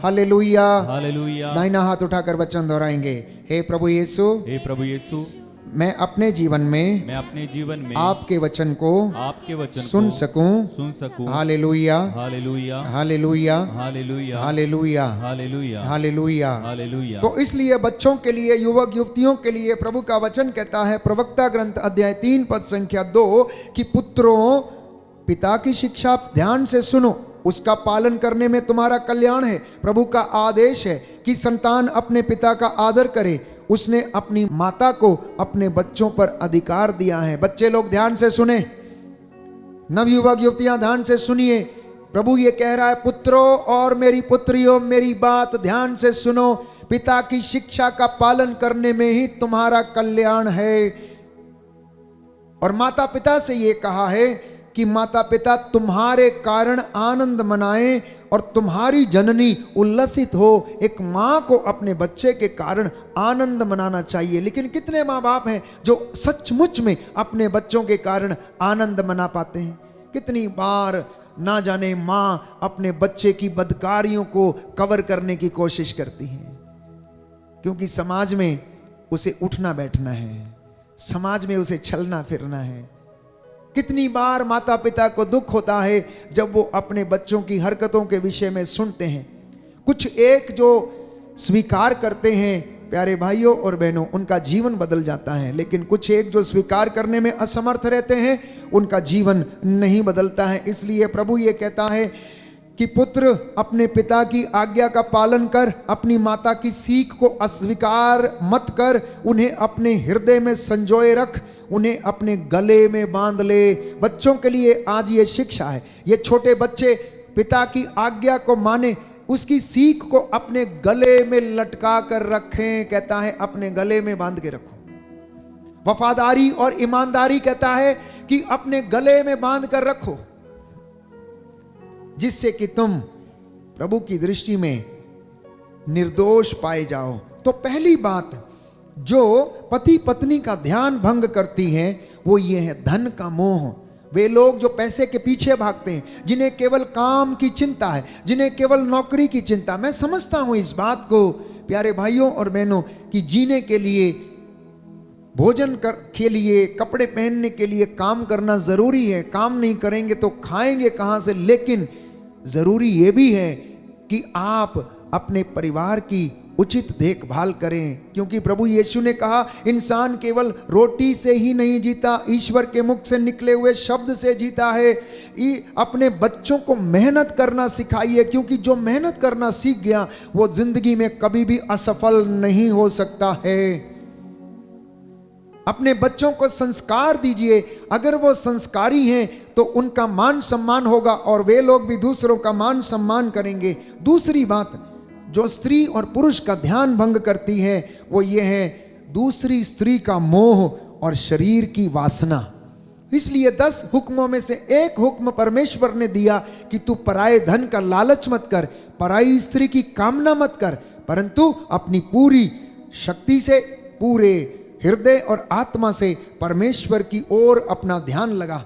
हालेलुया। हालेलुया। दाहिना हाथ उठाकर वचन दोहराएंगे। हे प्रभु यीशु, हे प्रभु यीशु, मैं अपने जीवन में आपके वचन को सुन सकूं। हालेलुया। हालेलुया। हालेलुया। हालेलुया। हालेलुया। हालेलुया। हालेलुया। हालेलुया। तो इसलिए बच्चों के लिए, युवक युवतियों के लिए प्रभु का वचन कहता है प्रवक्ता ग्रंथ अध्याय 3 पद संख्या 2 कि पुत्रों, पिता की शिक्षा ध्यान से सुनो, उसका पालन करने में तुम्हारा कल्याण है। प्रभु का आदेश है कि संतान अपने पिता का आदर करे। उसने अपनी माता को अपने बच्चों पर अधिकार दिया है। बच्चे लोग ध्यान से सुने, नवयुवक युवतियां ध्यान से सुनिए। प्रभु ये कह रहा है, पुत्रों और मेरी पुत्रियों, मेरी बात ध्यान से सुनो। पिता की शिक्षा का पालन करने में ही तुम्हारा कल्याण है। और माता पिता से ये कहा है कि माता पिता तुम्हारे कारण आनंद मनाएं और तुम्हारी जननी उल्लसित हो। एक मां को अपने बच्चे के कारण आनंद मनाना चाहिए। लेकिन कितने मां बाप हैं जो सचमुच में अपने बच्चों के कारण आनंद मना पाते हैं? कितनी बार ना जाने मां अपने बच्चे की बदकारियों को कवर करने की कोशिश करती है, क्योंकि समाज में उसे उठना बैठना है, समाज में उसे चलना फिरना है। कितनी बार माता पिता को दुख होता है जब वो अपने बच्चों की हरकतों के विषय में सुनते हैं। कुछ एक जो स्वीकार करते हैं प्यारे भाइयों और बहनों, उनका जीवन बदल जाता है। लेकिन कुछ एक जो स्वीकार करने में असमर्थ रहते हैं, उनका जीवन नहीं बदलता है। इसलिए प्रभु ये कहता है कि पुत्र, अपने पिता की आज्ञा का पालन कर, अपनी माता की सीख को अस्वीकार मत कर, उन्हें अपने हृदय में संजोए रख, उन्हें अपने गले में बांध ले। बच्चों के लिए आज ये शिक्षा है। ये छोटे बच्चे पिता की आज्ञा को माने, उसकी सीख को अपने गले में लटका कर रखें। कहता है अपने गले में बांध के रखो। वफादारी और ईमानदारी कहता है कि अपने गले में बांध कर रखो, जिससे कि तुम प्रभु की दृष्टि में निर्दोष पाए जाओ। तो पहली बात जो पति पत्नी का ध्यान भंग करती है वो ये है धन का मोह वे लोग जो पैसे के पीछे भागते हैं, जिन्हें केवल काम की चिंता है, जिन्हें केवल नौकरी की चिंता। मैं समझता हूं इस बात को प्यारे भाइयों और बहनों कि जीने के लिए, भोजन के लिए, कपड़े पहनने के लिए काम करना जरूरी है। काम नहीं करेंगे तो खाएंगे कहां से। लेकिन जरूरी यह भी है कि आप अपने परिवार की उचित देखभाल करें, क्योंकि प्रभु यीशु ने कहा इंसान केवल रोटी से ही नहीं जीता, ईश्वर के मुख से निकले हुए शब्द से जीता है। अपने बच्चों को मेहनत करना सिखाइए, क्योंकि जो मेहनत करना सीख गया वो जिंदगी में कभी भी असफल नहीं हो सकता है। अपने बच्चों को संस्कार दीजिए, अगर वो संस्कारी हैं तो उनका मान सम्मान होगा और वे लोग भी दूसरों का मान सम्मान करेंगे। दूसरी बात जो स्त्री और पुरुष का ध्यान भंग करती है वो ये है दूसरी स्त्री का मोह और शरीर की वासना। इसलिए 10 हुक्मों में से एक हुक्म परमेश्वर ने दिया कि तू पराये धन का लालच मत कर, पराई स्त्री की कामना मत कर, परंतु अपनी पूरी शक्ति से, पूरे हृदय और आत्मा से परमेश्वर की ओर अपना ध्यान लगा।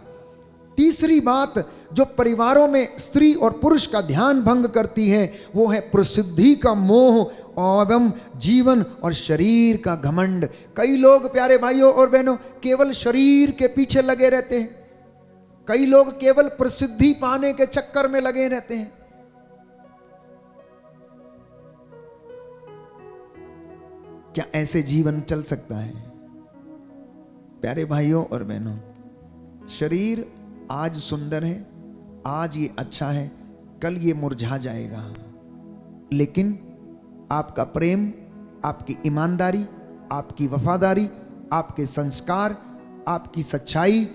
तीसरी बात जो परिवारों में स्त्री और पुरुष का ध्यान भंग करती है वो है प्रसिद्धि का मोह एवं जीवन और शरीर का घमंड। कई लोग प्यारे भाइयों और बहनों केवल शरीर के पीछे लगे रहते हैं, कई लोग केवल प्रसिद्धि पाने के चक्कर में लगे रहते हैं। क्या ऐसे जीवन चल सकता है? प्यारे भाइयों और बहनों, शरीर आज सुंदर है, आज ये अच्छा है, कल ये मुरझा जाएगा, लेकिन आपका प्रेम, आपकी ईमानदारी, आपकी वफादारी, आपके संस्कार, आपकी सच्चाई,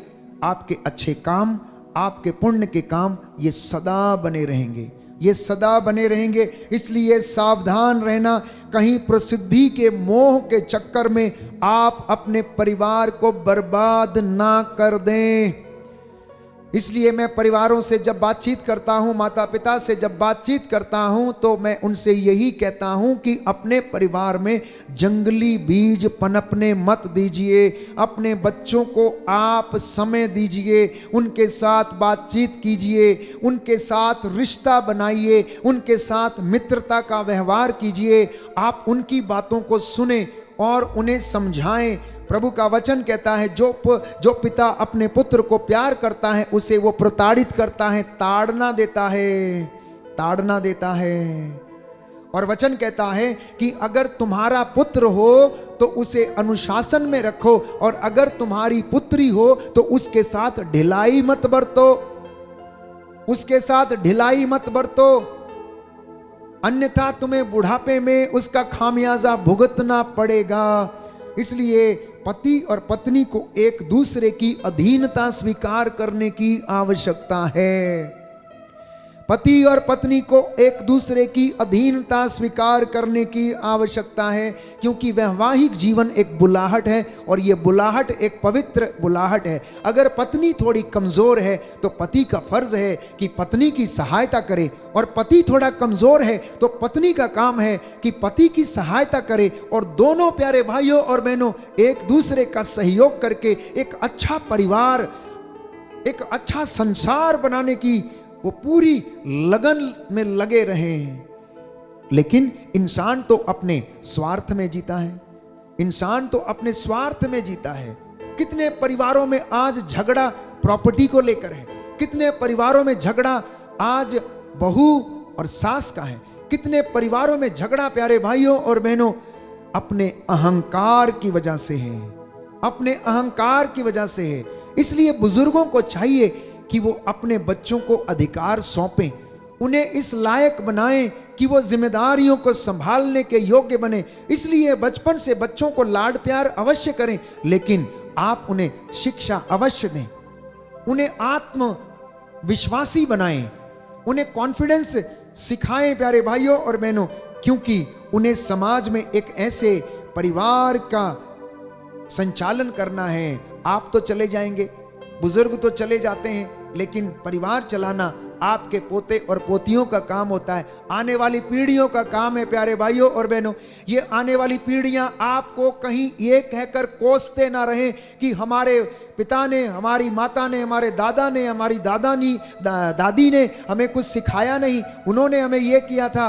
आपके अच्छे काम, आपके पुण्य के काम, ये सदा बने रहेंगे, ये सदा बने रहेंगे। इसलिए सावधान रहना, कहीं प्रसिद्धि के मोह के चक्कर में आप अपने परिवार को बर्बाद ना कर दें। इसलिए मैं परिवारों से जब बातचीत करता हूं, माता पिता से जब बातचीत करता हूं, तो मैं उनसे यही कहता हूं कि अपने परिवार में जंगली बीज पनपने मत दीजिए। अपने बच्चों को आप समय दीजिए, उनके साथ बातचीत कीजिए, उनके साथ रिश्ता बनाइए, उनके साथ मित्रता का व्यवहार कीजिए। आप उनकी बातों को सुने और उन्हें समझाएं। प्रभु का वचन कहता है जो पिता अपने पुत्र को प्यार करता है उसे वो प्रताड़ित करता है, ताड़ना देता है, ताड़ना देता है। और वचन कहता है कि अगर तुम्हारा पुत्र हो तो उसे अनुशासन में रखो, और अगर तुम्हारी पुत्री हो तो उसके साथ ढिलाई मत बरतो, उसके साथ ढिलाई मत बरतो, अन्यथा तुम्हें बुढ़ापे में उसका खामियाजा भुगतना पड़ेगा। इसलिए पति और पत्नी को एक दूसरे की अधीनता स्वीकार करने की आवश्यकता है। पति और पत्नी को एक दूसरे की अधीनता स्वीकार करने की आवश्यकता है, क्योंकि वैवाहिक जीवन एक बुलाहट है और ये बुलाहट एक पवित्र बुलाहट है। अगर पत्नी थोड़ी कमजोर है तो पति का फर्ज है कि पत्नी की सहायता करे, और पति थोड़ा कमजोर है तो पत्नी का काम है कि पति की सहायता करे, और दोनों प्यारे भाइयों और बहनों एक दूसरे का सहयोग करके एक अच्छा परिवार, एक अच्छा संसार बनाने की वो पूरी लगन में लगे रहे हैं। लेकिन इंसान तो अपने स्वार्थ में जीता है, इंसान तो अपने स्वार्थ में जीता है। कितने परिवारों में आज झगड़ा प्रॉपर्टी को लेकर है, कितने परिवारों में झगड़ा आज बहू और सास का है, कितने परिवारों में झगड़ा प्यारे भाइयों और बहनों अपने अहंकार की वजह से है, अपने अहंकार की वजह से है। इसलिए बुजुर्गों को चाहिए कि वो अपने बच्चों को अधिकार सौंपें, उन्हें इस लायक बनाएं कि वो जिम्मेदारियों को संभालने के योग्य बने। इसलिए बचपन से बच्चों को लाड प्यार अवश्य करें, लेकिन आप उन्हें शिक्षा अवश्य दें, उन्हें आत्मविश्वासी बनाएं, उन्हें कॉन्फिडेंस सिखाएं प्यारे भाइयों और बहनों, क्योंकि उन्हें समाज में एक ऐसे परिवार का संचालन करना है। आप तो चले जाएंगे, बुजुर्ग तो चले जाते हैं, लेकिन परिवार चलाना आपके पोते और पोतियों का काम होता है, आने वाली पीढ़ियों का काम है प्यारे भाइयों और बहनों। ये आने वाली पीढ़ियां आपको कहीं ये कहकर कोसते ना रहें कि हमारे पिता ने, हमारी माता ने, हमारे दादा ने, हमारी दादी ने हमें कुछ सिखाया नहीं, उन्होंने हमें ये किया था।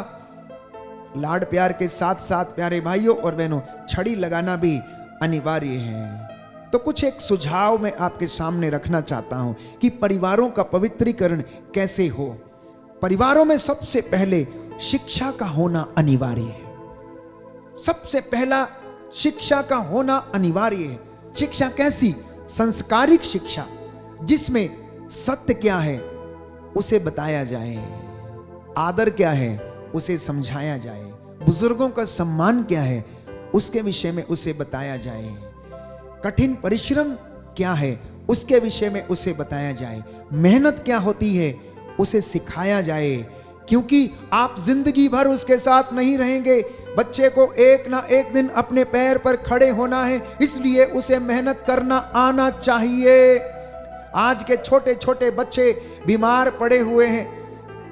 लाड प्यार के साथ साथ प्यारे भाइयों और बहनों, छड़ी लगाना भी अनिवार्य है। तो कुछ एक सुझाव मैं आपके सामने रखना चाहता हूं कि परिवारों का पवित्रीकरण कैसे हो। परिवारों में सबसे पहले शिक्षा का होना अनिवार्य है। सबसे पहला शिक्षा का होना अनिवार्य है। शिक्षा कैसी? संस्कारिक शिक्षा, जिसमें सत्य क्या है उसे बताया जाए, आदर क्या है उसे समझाया जाए, बुजुर्गों का सम्मान क्या है उसके विषय में उसे बताया जाए, कठिन परिश्रम क्या है उसके विषय में उसे बताया जाए, मेहनत क्या होती है उसे सिखाया जाए। क्योंकि आप जिंदगी भर उसके साथ नहीं रहेंगे, बच्चे को एक ना एक दिन अपने पैर पर खड़े होना है, इसलिए उसे मेहनत करना आना चाहिए। आज के छोटे छोटे बच्चे बीमार पड़े हुए हैं,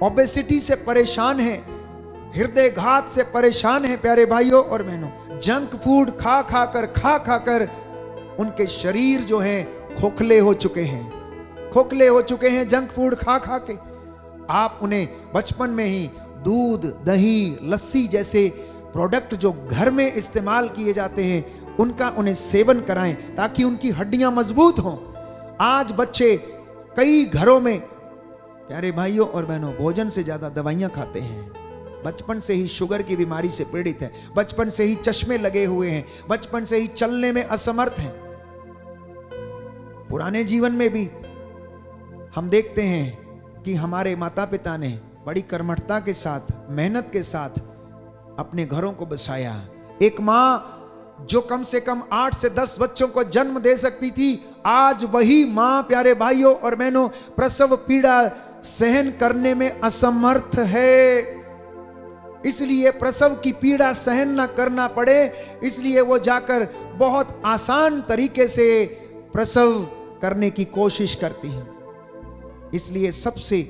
ओबेसिटी से परेशान हैं, हृदय घात से परेशान हैं प्यारे भाइयों और बहनों। जंक फूड खा खाकर उनके शरीर जो हैं खोखले हो चुके हैं, जंक फूड खा खा के। आप उन्हें बचपन में ही दूध, दही, लस्सी जैसे प्रोडक्ट जो घर में इस्तेमाल किए जाते हैं उनका उन्हें सेवन कराएं ताकि उनकी हड्डियां मजबूत हों। आज बच्चे कई घरों में प्यारे भाइयों और बहनों भोजन से ज्यादा दवाइयां खाते हैं। बचपन से ही शुगर की बीमारी से पीड़ित है, बचपन से ही चश्मे लगे हुए हैं, बचपन से ही चलने में असमर्थ हैं। पुराने जीवन में भी हम देखते हैं कि हमारे माता पिता ने बड़ी कर्मठता के साथ, मेहनत के साथ अपने घरों को बसाया। एक मां जो कम से कम 8 से 10 बच्चों को जन्म दे सकती थी, आज वही मां प्यारे भाइयों और बहनों प्रसव पीड़ा सहन करने में असमर्थ है। इसलिए प्रसव की पीड़ा सहन ना करना पड़े, इसलिए वो जाकर बहुत आसान तरीके से प्रसव करने की कोशिश करती हैं। इसलिए सबसे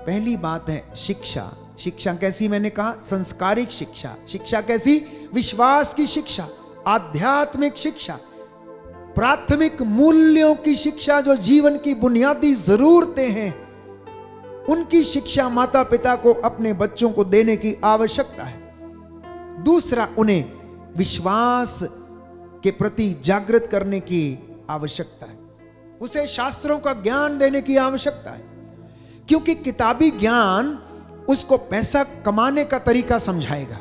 पहली बात है शिक्षा। शिक्षा कैसी? मैंने कहा संस्कारिक शिक्षा। शिक्षा कैसी? विश्वास की शिक्षा, आध्यात्मिक शिक्षा, प्राथमिक मूल्यों की शिक्षा, जो जीवन की बुनियादी जरूरतें हैं उनकी शिक्षा माता पिता को अपने बच्चों को देने की आवश्यकता है। दूसरा, उन्हें विश्वास के प्रति जागृत करने की आवश्यकता है। उसे शास्त्रों का ज्ञान देने की आवश्यकता है, क्योंकि किताबी ज्ञान उसको पैसा कमाने का तरीका समझाएगा,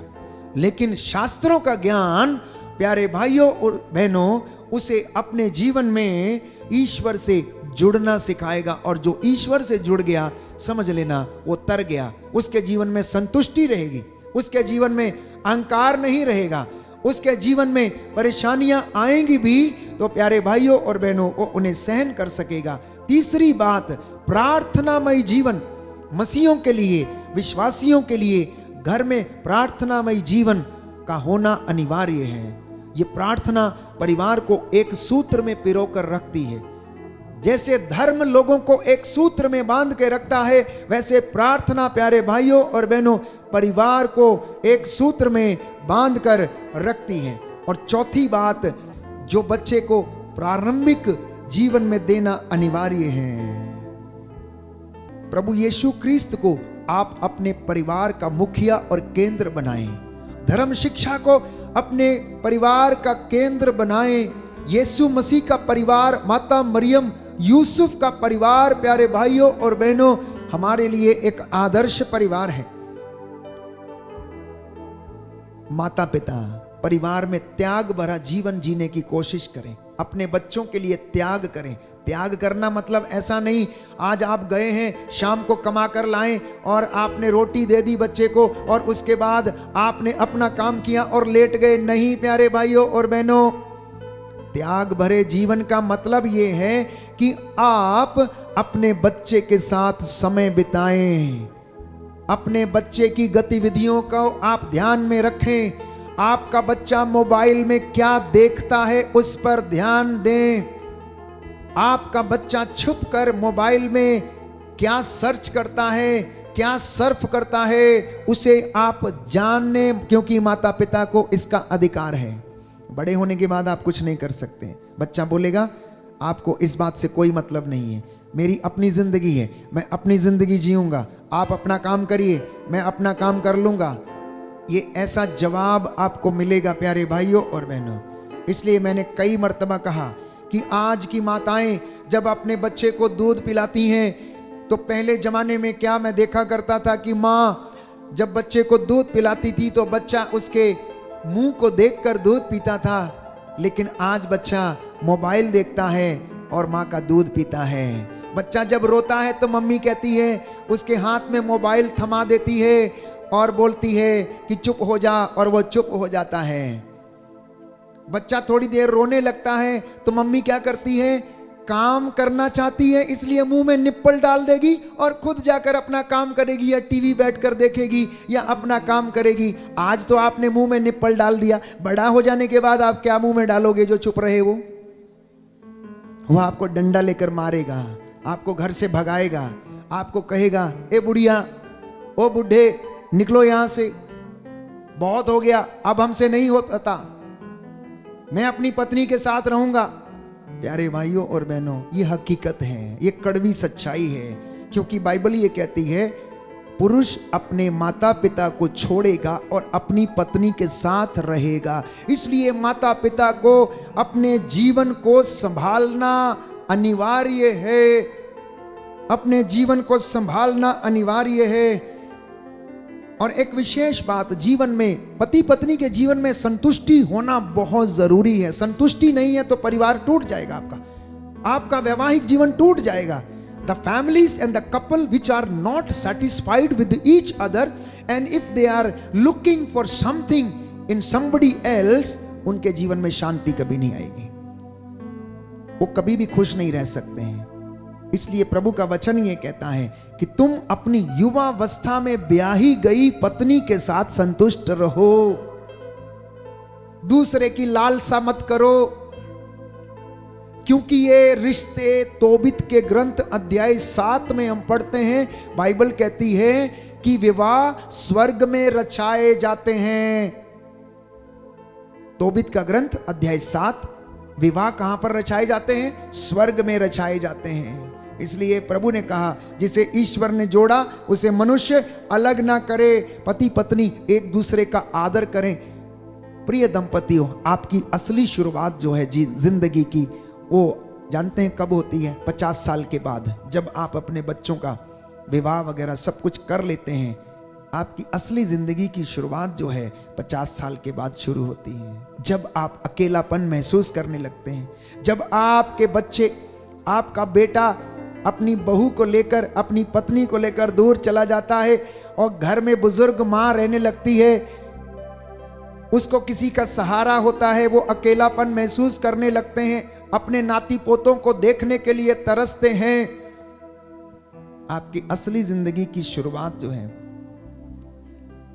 लेकिन शास्त्रों का ज्ञान प्यारे भाइयों और बहनों उसे अपने जीवन में ईश्वर से जुड़ना सिखाएगा। और जो ईश्वर से जुड़ गया, समझ लेना वो तर गया, उसके जीवन में संतुष्टि रहेगी, उसके जीवन में अहंकार नहीं रहेगा, उसके जीवन में परेशानियां आएंगी भी तो प्यारे भाइयों और बहनों वो उन्हें सहन कर सकेगा। तीसरी बात, प्रार्थनामय जीवन। मसीहों के लिए, विश्वासियों के लिए घर में प्रार्थनामय जीवन का होना अनिवार्य है। ये प्रार्थना परिवार को एक सूत्र में पिरोकर रखती है। जैसे धर्म लोगों को एक सूत्र में बांध के रखता है, वैसे प्रार्थना प्यारे भाइयों और बहनों परिवार को एक सूत्र में बांध कर रखती है। और चौथी बात, जो बच्चे को प्रारंभिक जीवन में देना अनिवार्य है। प्रभु यीशु क्रिस्त को आप अपने परिवार का मुखिया और केंद्र बनाएं। धर्म शिक्षा को अपने परिवार का केंद्र बनाएं। यीशु मसीह का परिवार, माता मरियम, यूसुफ का परिवार प्यारे भाइयों और बहनों हमारे लिए एक आदर्श परिवार है। माता पिता परिवार में त्याग भरा जीवन जीने की कोशिश करें, अपने बच्चों के लिए त्याग करें। त्याग करना मतलब ऐसा नहीं आज आप गए हैं, शाम को कमा कर लाएं और आपने रोटी दे दी बच्चे को और उसके बाद आपने अपना काम किया और लेट गए। नहीं प्यारे भाइयों और बहनों, त्याग भरे जीवन का मतलब ये है कि आप अपने बच्चे के साथ समय बिताएं, अपने बच्चे की गतिविधियों को आप ध्यान में रखें। आपका बच्चा मोबाइल में क्या देखता है उस पर ध्यान दें। आपका बच्चा छुप कर मोबाइल में क्या सर्च करता है, क्या सर्फ करता है, उसे आप जानने, क्योंकि माता पिता को इसका अधिकार है। बड़े होने के बाद आप कुछ नहीं कर सकते। बच्चा बोलेगा आपको इस बात से कोई मतलब नहीं है, मेरी अपनी जिंदगी है, मैं अपनी जिंदगी जीऊंगा, आप अपना काम करिए, मैं अपना काम कर लूंगा। ये ऐसा जवाब आपको मिलेगा प्यारे भाइयों और बहनों। इसलिए मैंने कई मर्तबा कहा कि आज की माताएं जब अपने बच्चे को दूध पिलाती हैं, तो पहले जमाने में क्या मैं देखा करता था कि माँ जब बच्चे को दूध पिलाती थी तो बच्चा उसके मुंह को देखकर दूध पीता था, लेकिन आज बच्चा मोबाइल देखता है और माँ का दूध पीता है। बच्चा जब रोता है तो मम्मी कहती है, उसके हाथ में मोबाइल थमा देती है और बोलती है कि चुप हो जा, और वो चुप हो जाता है। बच्चा थोड़ी देर रोने लगता है तो मम्मी क्या करती है, काम करना चाहती है इसलिए मुंह में निप्पल डाल देगी और खुद जाकर अपना काम करेगी, या टीवी बैठकर देखेगी या अपना काम करेगी। आज तो आपने मुंह में निप्पल डाल दिया, बड़ा हो जाने के बाद आप क्या मुंह में डालोगे जो चुप रहे? वो आपको डंडा लेकर मारेगा, आपको घर से भगाएगा, आपको कहेगा ए बुढ़िया, ओ बुढ़े, निकलो यहां से, बहुत हो गया, अब हमसे नहीं होता, मैं अपनी पत्नी के साथ रहूंगा। प्यारे भाइयों और बहनों, ये हकीकत है, ये कड़वी सच्चाई है, क्योंकि बाइबल ये कहती है पुरुष अपने माता पिता को छोड़ेगा और अपनी पत्नी के साथ रहेगा। इसलिए माता पिता को अपने जीवन को संभालना अनिवार्य है, अपने जीवन को संभालना अनिवार्य है। और एक विशेष बात, जीवन में पति पत्नी के जीवन में संतुष्टि होना बहुत जरूरी है। संतुष्टि नहीं है तो परिवार टूट जाएगा, आपका वैवाहिक जीवन टूट जाएगा। The families and the couple which are not satisfied with each other, and if they are looking for something in somebody else, उनके जीवन में शांति कभी नहीं आएगी, वो कभी भी खुश नहीं रह सकते हैं। इसलिए प्रभु का वचन ये कहता है कि तुम अपनी युवावस्था में ब्याही गई पत्नी के साथ संतुष्ट रहो, दूसरे की लालसा मत करो, क्योंकि ये रिश्ते तोबित के ग्रंथ अध्याय 7 में हम पढ़ते हैं, बाइबल कहती है कि विवाह स्वर्ग में रचाए जाते हैं। तोबित का ग्रंथ अध्याय 7, विवाह कहां पर रचाए जाते हैं? स्वर्ग में रचाए जाते हैं। इसलिए प्रभु ने कहा जिसे ईश्वर ने जोड़ा उसे मनुष्य अलग ना करे, पति पत्नी एक दूसरे का आदर करें। प्रिय दंपतियों, आपकी असली शुरुआत जो है जिंदगी की, वो जानते हैं कब होती है? 50 साल के बाद, जब आप अपने बच्चों का विवाह वगैरह सब कुछ कर लेते हैं। आपकी असली जिंदगी की शुरुआत जो है 50 साल के बाद शुरू होती है, जब आप अकेलापन महसूस करने लगते हैं, जब आपके बच्चे, आपका बेटा अपनी बहू को लेकर, अपनी पत्नी को लेकर दूर चला जाता है और घर में बुजुर्ग मां रहने लगती है, उसको किसी का सहारा होता है, वो अकेलापन महसूस करने लगते हैं, अपने नाती पोतों को देखने के लिए तरसते हैं। आपकी असली जिंदगी की शुरुआत जो है,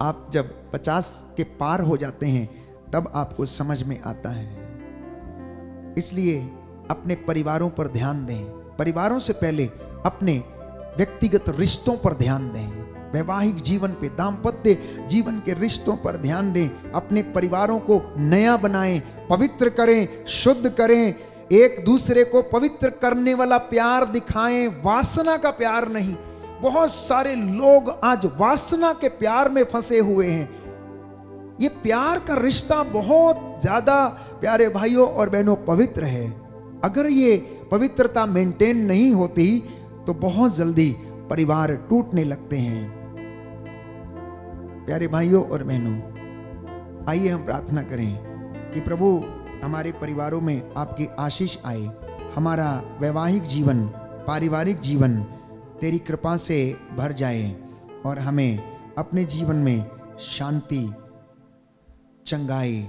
आप जब 50 के पार हो जाते हैं तब आपको समझ में आता है। इसलिए अपने परिवारों पर ध्यान दें, परिवारों से पहले अपने व्यक्तिगत रिश्तों पर ध्यान दें, वैवाहिक जीवन पे, दाम्पत्य जीवन के रिश्तों पर ध्यान दें, अपने परिवारों को नया बनाएं, पवित्र करें, शुद्ध करें, एक दूसरे को पवित्र करने वाला प्यार दिखाएं, वासना का प्यार नहीं। बहुत सारे लोग आज वासना के प्यार में फंसे हुए हैं। ये प्यार का रिश्ता बहुत ज्यादा, प्यारे भाइयों और बहनों, पवित्र है। अगर ये पवित्रता मेंटेन नहीं होती तो बहुत जल्दी परिवार टूटने लगते हैं। प्यारे भाइयों और बहनों, आइए हम प्रार्थना करें कि प्रभु हमारे परिवारों में आपकी आशीष आए, हमारा वैवाहिक जीवन, पारिवारिक जीवन तेरी कृपा से भर जाए और हमें अपने जीवन में शांति, चंगाई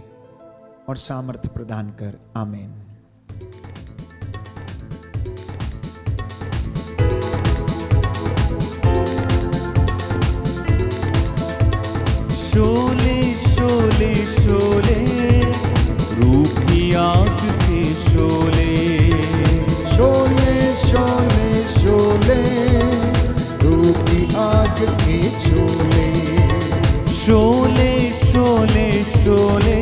और सामर्थ्य प्रदान कर। आमीन। शोले शोले शोले रूप की आग के शोले, शोले शोले शोले रूप की आग के शोले, शोले शोले शोले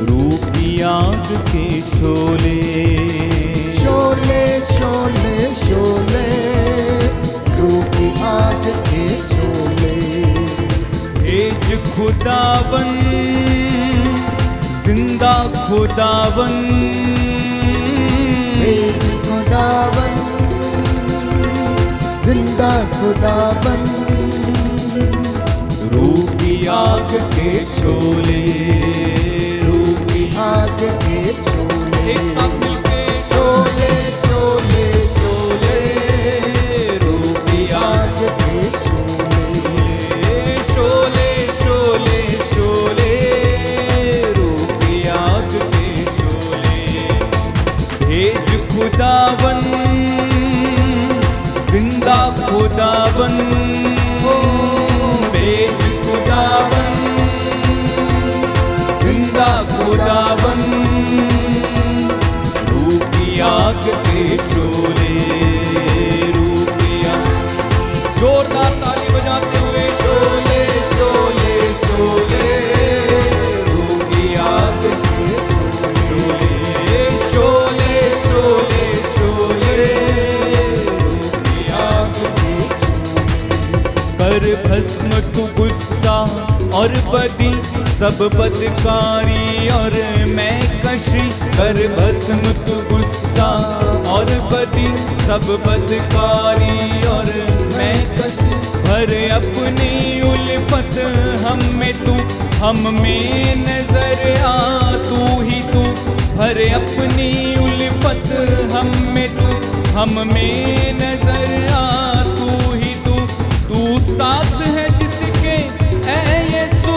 रूप की आग के शोले, आग के शोले। भेज खुदावन जिंदा खुदावन, भेज खुदावन जिंदा खुदावन, रूह की आग के शोले, रूह की आग के शोले। एक साथ मिलके शोले शोले शोले, रूह की आग के शोले। शोले शोले शोले, रूह की आग के शोले। भेज खुदावन जिंदा खुदावन, भेज खुदावन जिंदा खुदावन, रूह की आग के शोले, रूह की आग। जोरदार ताली बजाते हुए शोले शोले शोले, रूह की आग के शोले, शोले शोले शोले, रूह की आग के। कर भस्म तू गुस्सा और बदी सब बदकारी और मैं कशी, कर भस्म तू गुस्सा और बदी सब बदकारी और मैं कशी। भर अपनी उल्फत हम में तू, हम में नजर आ तू ही तू। भर अपनी उल्फत हम में तू, हम में नजर आ तू ही तू। तू साथ है जिसके ऐ यीशु,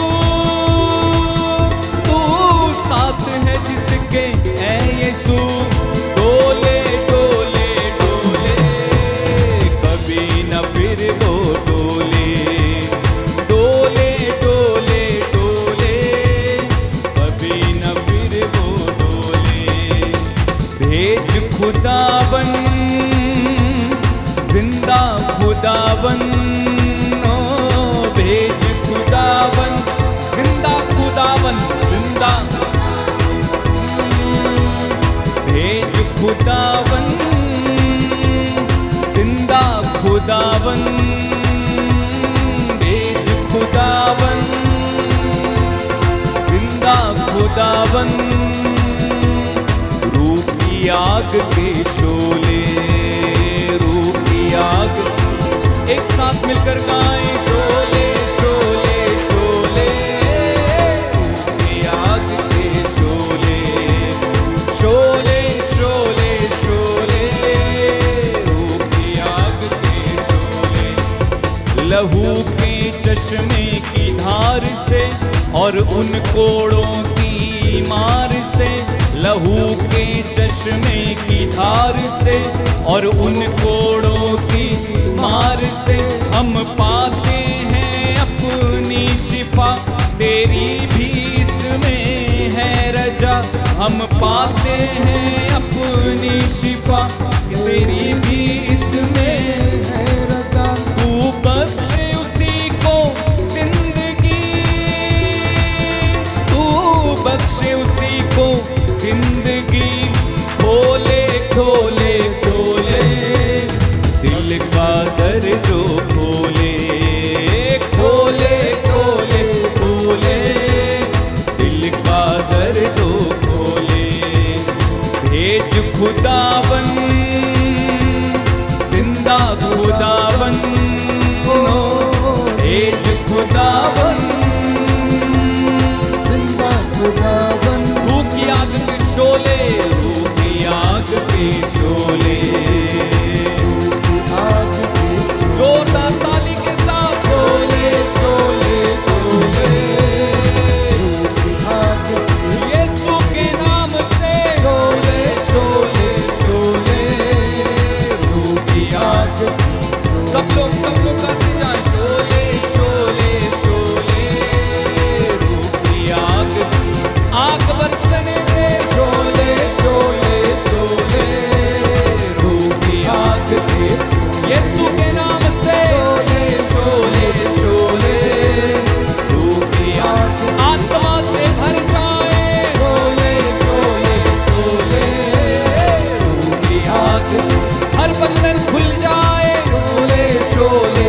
तू साथ है जिसके ऐ यीशु। डोले डोले डोले, कभी न फिर वो डोले, डोले डोले डोले, कभी न फिर वो डोले। भेज खुदावन जिंदा खुदावन, भेज खुदावन जिंदा खुदावन, जिंदा भेज खुदावन जिंदा खुदावन, भेज खुदावन जिंदा खुदावन, रूह की आग के शोले, रूह की आग। एक साथ मिलकर गाएं शोले शोले शोले, रूह की आग के शोले, शोले शोले शोले, रूह की आग के शोले। लहू के चश्मे की धार से और उन कोड़ों की मार से, लहू के चश्मे की धार से और उन कोड़ों की मार से हम पाते हैं अपनी शिफा। तेरी भी इसमें है रजा, हम पाते हैं अपनी शिफा। तेरी भी इसमें है रजा। तू बख्शे उसी को जिंदगी, तू बख्शे उसी को जिंदगी। खोले खोले खोले दिल का दर जो खोले, खोले खोले खोले दिल का दर जो खोले। भेज खुदावन जिंदा खुदावन, भेज खुदावन जिंदा खुदावन, रूह की आग के शोले, रूह की आग के शोले। आग के जोरदार ताली के साथ शोले शोले शोले, आग के यीशु के नाम से शोले शोले शोले, रूह की आग। सब लोग गाते जाएं शोले शोले शोले, रूह की आग। आग बरसने दे शोले शोले शोले, रूह की आग दे यीशु के नाम से शोले शोले शोले, रूह की आग। आत्मा से भर जाए शोले शोले शोले, रूह की आग। हर बंधन खुल जाए शोले शोले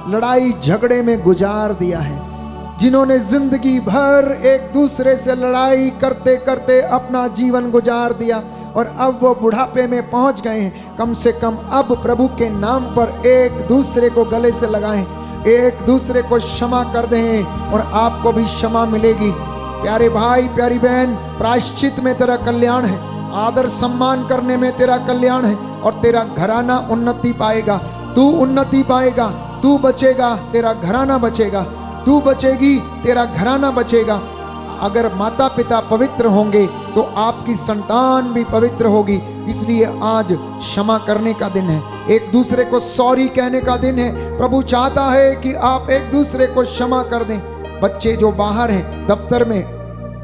लड़ाई झगड़े में गुजार दिया है, जिन्होंने जिंदगी भर एक दूसरे से लड़ाई करते करते अपना जीवन गुजार दिया और अब वो बुढ़ापे में पहुंच गए हैं, कम से कम अब प्रभु के नाम पर एक दूसरे को गले से लगाएं, एक दूसरे को क्षमा कर दें और आपको भी क्षमा मिलेगी। प्यारे भाई प्यारी बहन, प्रायश्चित में तेरा कल्याण है, आदर सम्मान करने में तेरा कल्याण है और तेरा घराना उन्नति पाएगा। तू उन्नति पाएगा, तू बचेगा, तेरा घराना बचेगा, तू बचेगी, तेरा घराना बचेगा। अगर माता पिता पवित्र होंगे तो आपकी संतान भी पवित्र होगी। इसलिए आज क्षमा करने का दिन है, एक दूसरे को सॉरी कहने का दिन है। प्रभु चाहता है कि आप एक दूसरे को क्षमा कर दें। बच्चे जो बाहर हैं दफ्तर में,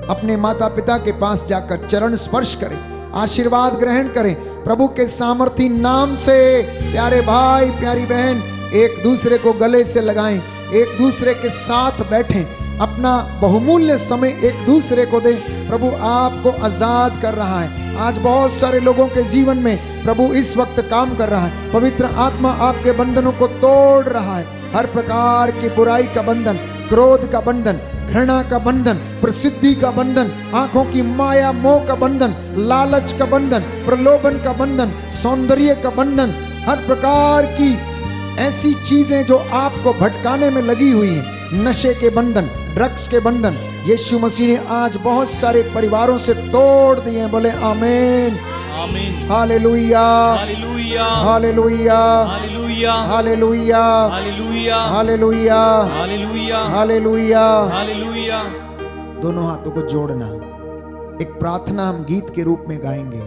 अपने माता पिता के पास जाकर चरण स्पर्श करें, आशीर्वाद ग्रहण करें प्रभु के सामर्थी नाम से। प्यारे भाई प्यारी बहन, एक दूसरे को गले से लगाएं, एक दूसरे के साथ बैठें, अपना बहुमूल्य समय एक दूसरे को दें। प्रभु आपको आजाद कर रहा है। आज बहुत सारे लोगों के जीवन में प्रभु इस वक्त काम कर रहा है। पवित्र आत्मा आपके बंधनों को तोड़ रहा है। हर प्रकार की बुराई का बंधन, क्रोध का बंधन, घृणा का बंधन, प्रसिद्धि का बंधन, आंखों की माया मोह का बंधन, लालच का बंधन, प्रलोभन का बंधन, सौंदर्य का बंधन, हर प्रकार की ऐसी चीजें जो आपको भटकाने में लगी हुई हैं, नशे के बंधन, ड्रग्स के बंधन, यीशु मसीह ने आज बहुत सारे परिवारों से तोड़ दिए हैं। बोले आमीन, आमीन, हालेलुया, हालेलुया, हालेलुया, हालेलुया, हालेलुया, हालेलुया, हालेलुया, हालेलुया, हालेलुया। हालेलुया। दोनों हाथों को जोड़ना, एक प्रार्थना हम गीत के रूप में गाएंगे।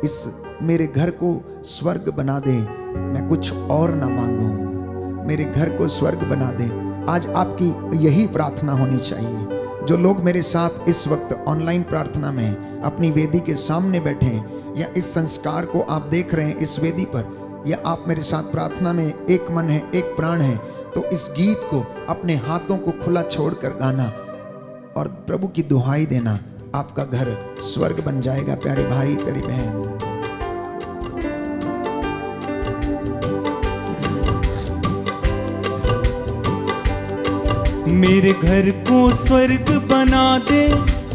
इस मेरे घर को स्वर्ग बना दे, मैं कुछ और ना मांगूं, मेरे घर को स्वर्ग बना दे। आज आपकी यही प्रार्थना होनी चाहिए। जो लोग मेरे साथ इस वक्त ऑनलाइन प्रार्थना में अपनी वेदी के सामने बैठे हैं, या इस संस्कार को आप देख रहे हैं इस वेदी पर, या आप मेरे साथ प्रार्थना में एक मन है एक प्राण है, तो इस गीत को अपने हाथों को खुला छोड़कर गाना और प्रभु की दुहाई देना। आपका घर स्वर्ग बन जाएगा। प्यारे भाई प्यारी बहन, मेरे घर को स्वर्ग बना दे,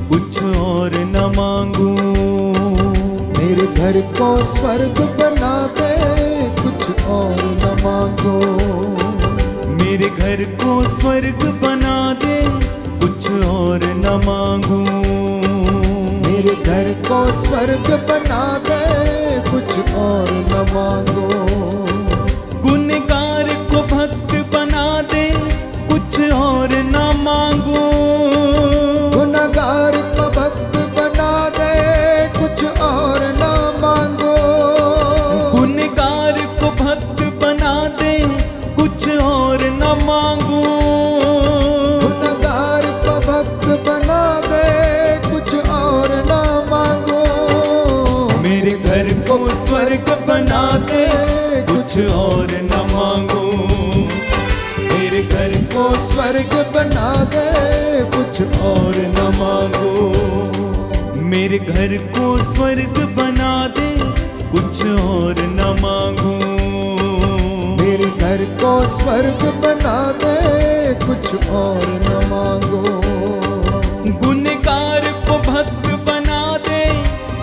कुछ और न मांगू। मेरे घर को स्वर्ग बना दे, कुछ और न मांगो। मेरे घर को स्वर्ग बना दे, कुछ और न मांगू। मेरे घर को स्वर्ग बना दे, कुछ और न मांगो। गुनहगार को भक्त बना दे, कुछ और न मांगू। गुनहगार को भक्त बना दे, कुछ और न मांगो। गुनहगार को भक्त बना दे, कुछ और न मांगू। गुनहगार को भक्त बना दे, कुछ और न मांगो। मेरे घर को स्वर्ग बना दे, कुछ और न मांगू। मेरे घर को स्वर्ग बना दे, कुछ और न मांगो। मेरे घर को स्वर्ग बना दे, कुछ और न मांगू। मेरे घर को स्वर्ग बना दे, कुछ और न मांगो। गुनहगार को भक्त बना दे,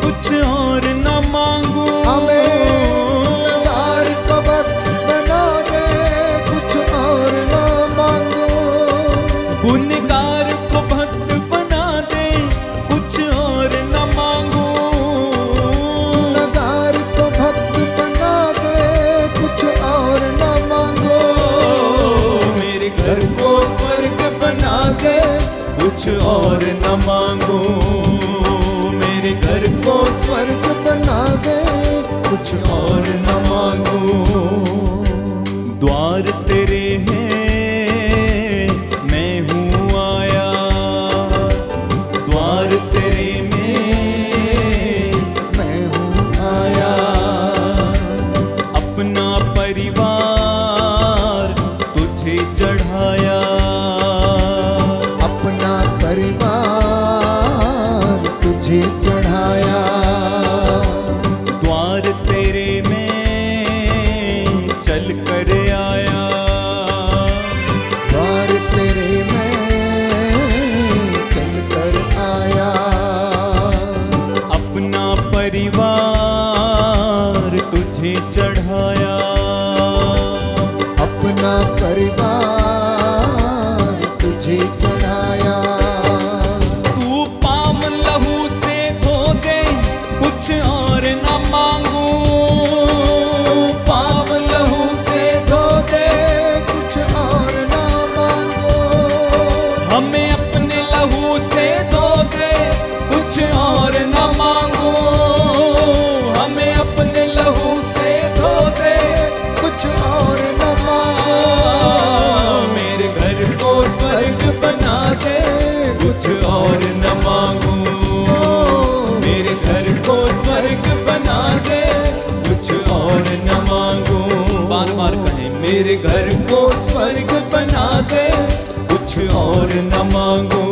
कुछ और न मांगू। गुनहगार को भक्त बना दे, कुछ और न मांगो। गुनहगार को भक्त बना दे, कुछ और न मांगू। गुनहगार को भक्त बना दे, कुछ और न मांगो। मेरे घर को स्वर्ग बना दे, कुछ और न मांगू। मेरे घर को स्वर्ग बना दे, कुछ और न मांगो। द्वार तेरे हैं, मैं हूँ आया। द्वार तेरे में मैं हूँ आया। अपना परिवार तुझे चढ़ाया। अपना परिवार तुझे चढ़ाया। द्वार तेरे में तुझे चढ़ाया। तू पावन लहू से धो दे, कुछ और न मांगू। पावन लहू से धो दे, कुछ और ना मांगो। हमें अपने लहू से धो दे, कुछ और न मांगो। हमें अपने लहू से धो दे, कुछ और न मांगो। मेरे घर को स्वर्ग बना दे, कुछ और न मांगू। मेरे घर को स्वर्ग बना दे, कुछ और न मांगू। बार बार कहें, मेरे घर को स्वर्ग बना दे, कुछ और न मांगू।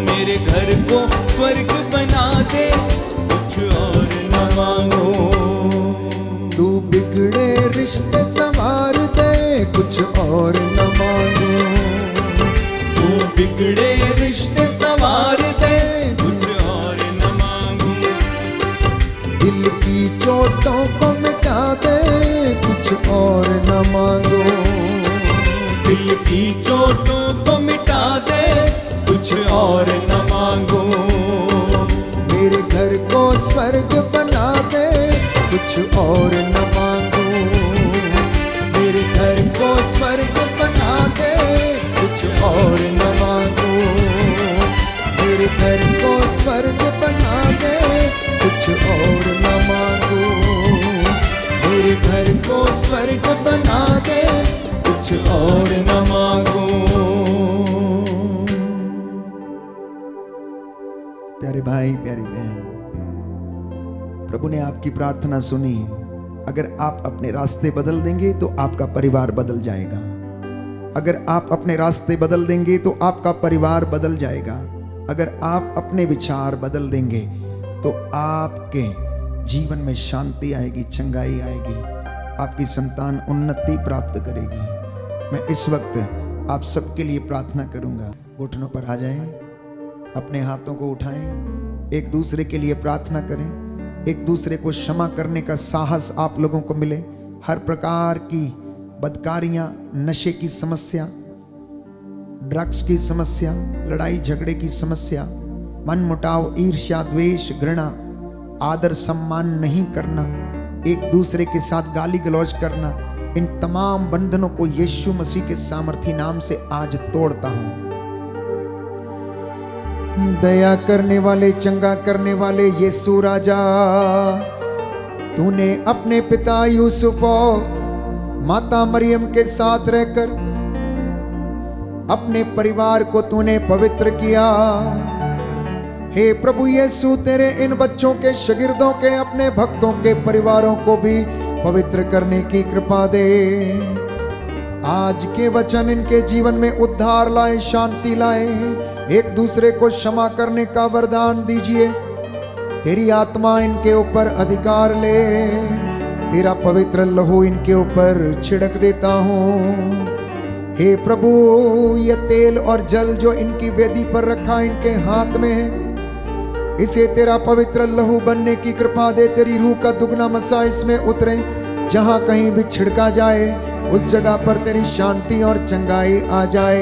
मेरे घर को स्वर्ग बना दे, कुछ और न मांगू। तू बिगड़े रिश्ते संवार दे, कुछ और न मांगो। तू बिगड़े रिश्ते संवार दे, कुछ और न मांगू। दिल की चोटों को मिटा दे, कुछ और न मांगो। दिल की चोटों को मिटा दे, कुछ और न मांगो। मेरे घर को स्वर्ग बना दे, कुछ और न मांगो। मेरे घर को स्वर्ग बना दे, कुछ और न मांगो। मेरे घर को स्वर्ग बना दे, कुछ और न मांगो। मेरे घर को स्वर्ग बना दे, कुछ और न मांगो। प्यारे भाई, प्यारी बहन, प्रभु ने आपकी प्रार्थना सुनी। अगर आप अपने रास्ते बदल देंगे तो आपका परिवार बदल जाएगा। अगर आप अपने रास्ते बदल देंगे तो आपका परिवार बदल जाएगा। अगर आप अपने विचार बदल देंगे तो आपके जीवन में शांति आएगी, चंगाई आएगी, आपकी संतान उन्नति प्राप्त करेगी। मैं इस वक्त आप सबके लिए प्रार्थना करूंगा। घुटनों पर आ जाएं, अपने हाथों को उठाएं, एक दूसरे के लिए प्रार्थना करें। एक दूसरे को क्षमा करने का साहस आप लोगों को मिले। हर प्रकार की बदकारियां, नशे की समस्या, ड्रग्स की समस्या, लड़ाई झगड़े की समस्या, मन मुटाव, ईर्ष्या, द्वेष, घृणा, आदर सम्मान नहीं करना, एक दूसरे के साथ गाली गलौज करना, इन तमाम बंधनों को यीशु मसीह के सामर्थी नाम से आज तोड़ता हूं। दया करने वाले, चंगा करने वाले यीशु राजा, तूने अपने पिता यूसुफ और माता मरियम के साथ रहकर अपने परिवार को तूने पवित्र किया। हे प्रभु यीशु, तेरे इन बच्चों के, शागिर्दों के, अपने भक्तों के परिवारों को भी पवित्र करने की कृपा दे। आज के वचन इनके जीवन में उद्धार लाए, शांति लाए। एक दूसरे को क्षमा करने का वरदान दीजिए। तेरी आत्मा इनके ऊपर अधिकार ले। तेरा पवित्र लहू इनके ऊपर छिड़क देता हूँ। हे प्रभु, ये तेल और जल जो इनकी वेदी पर रखा इनके हाथ में है, इसे तेरा पवित्र लहू बनने की कृपा दे। तेरी रूह का दुगना मसा इसमें उतरे। जहां कहीं भी छिड़का जाए उस जगह पर तेरी शांति और चंगाई आ जाए।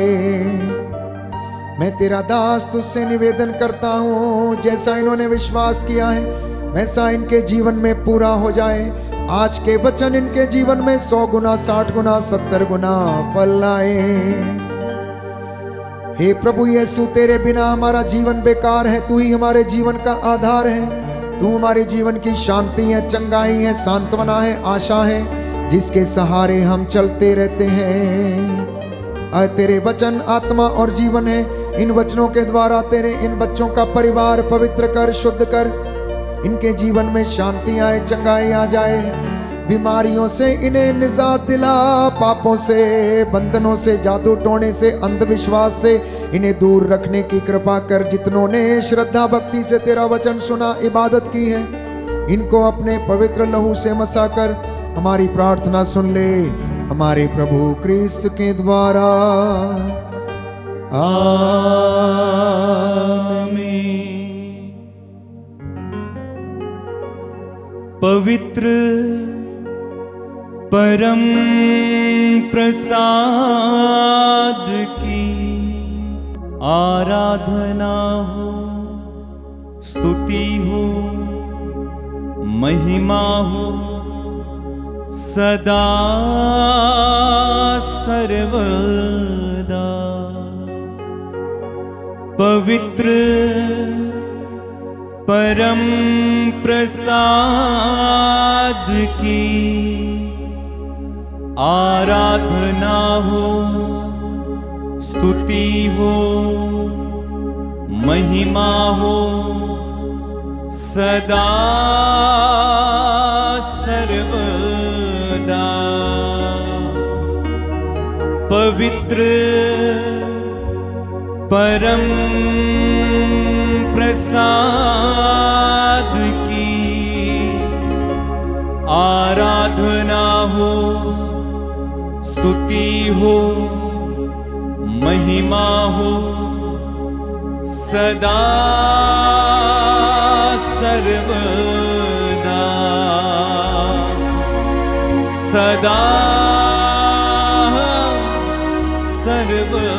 मैं तेरा दास तुझसे निवेदन करता हूँ, जैसा इन्होंने विश्वास किया है वैसा इनके जीवन में पूरा हो जाए। आज के वचन इनके जीवन में 100 गुना, 60 गुना, 70 गुना फल लाए। हे प्रभु यीशु, तेरे बिना हमारा जीवन बेकार है। तू ही हमारे जीवन का आधार है। तू हमारे जीवन की शांति है, चंगाई है, सांत्वना है, आशा है, जिसके सहारे हम चलते रहते हैं। तेरे वचन आत्मा और जीवन है। इन वचनों के द्वारा तेरे इन बच्चों का परिवार पवित्र कर, शुद्ध कर। इनके जीवन में शांति आए, चंगाई आ जाए। बीमारियों से इन्हें निजात दिला। पापों से, बंधनों से, जादू टोने से, अंधविश्वास से इन्हें दूर रखने की कृपा कर। जितनों ने श्रद्धा भक्ति से तेरा वचन सुना, इबादत की है, इनको अपने पवित्र लहू से मसा कर हमारी प्रार्थना सुन ले। हमारे प्रभु क्रिस्त के द्वारा, आमीन। पवित्र परम प्रसाद की आराधना हो, स्तुति हो, महिमा हो सदा सर्वदा। पवित्र परम प्रसाद की आराधना हो, स्तुति हो, महिमा हो सदा सर्वदा। पवित्र परम प्रसाद की आराधना हो, स्तुति हो, महिमा हो सदा सर्वदा। सदा सर्वदा।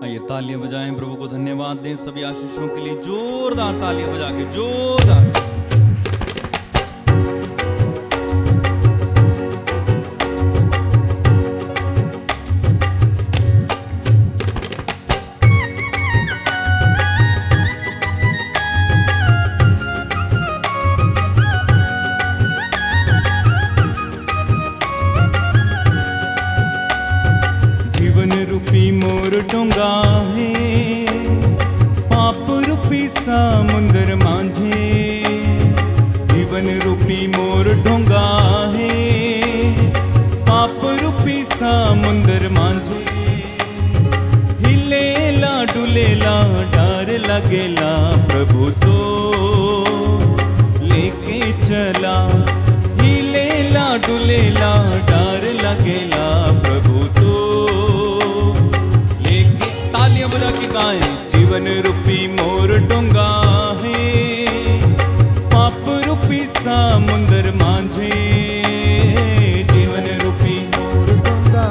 आइए तालियां बजाएं, प्रभु को धन्यवाद दें सभी आशीषों के लिए। जोरदार तालियां बजा के, जोरदार। मोर डोंगा है, पाप रूपी समुंदर मांझे। जीवन रूपी मोर डोंगा है, पाप रूपी समुंदर मांझे। हिलेला डुलेला डर लगेला, प्रभु तो लेके चला। हिलेला डुलेला डर लगेला, प्रभु तो तालियां बजा के गाएं। जीवन रूपी मोर डोंगा है, पाप रूपी समुंदर मांझे। जीवन रूपी मोर डोंगा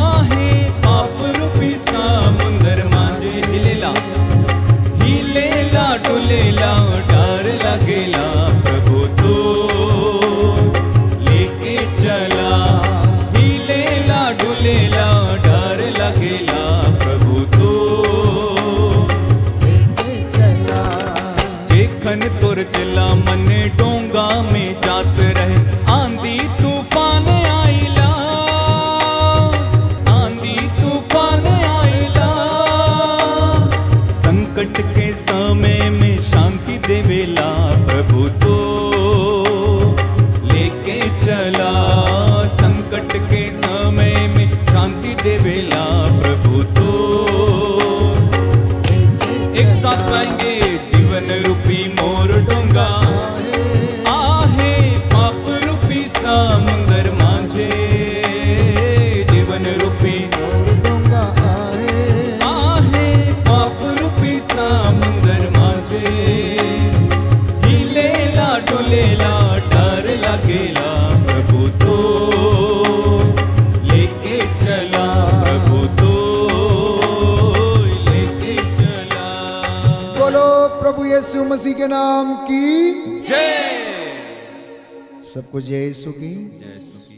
आहे, पाप रूपी समुंदर मांझे। हिलेला हिलेला डुलेला डर लगेला, प्रभु तो लेके चला। हिलेला डुलेला डर लगेला, जेखन तुर चला मन डोंगा में जात रहे। आंधी तूफान आइला, आंधी तूफान आइला। संकट के समय में शांति देवेला, प्रभु तो लेके चला। संकट के समय में शांति देवेला, प्रभु तो। एक साथ गाएंगे। जीवन रूपी मोर डोंगा आहे, पाप रूपी समुंदर मांझे। जीवन रूपी मोर डोंगा आहे, पाप रूपी समुंदर मांझे। हिलेला डुलेला डर लगेला, प्रभु तो लेके चला। प्रभु तो लेके चला। बोलो प्रभु यीशु मसीह के नाम की जय। सबको जय यीशु की। जय यीशु की।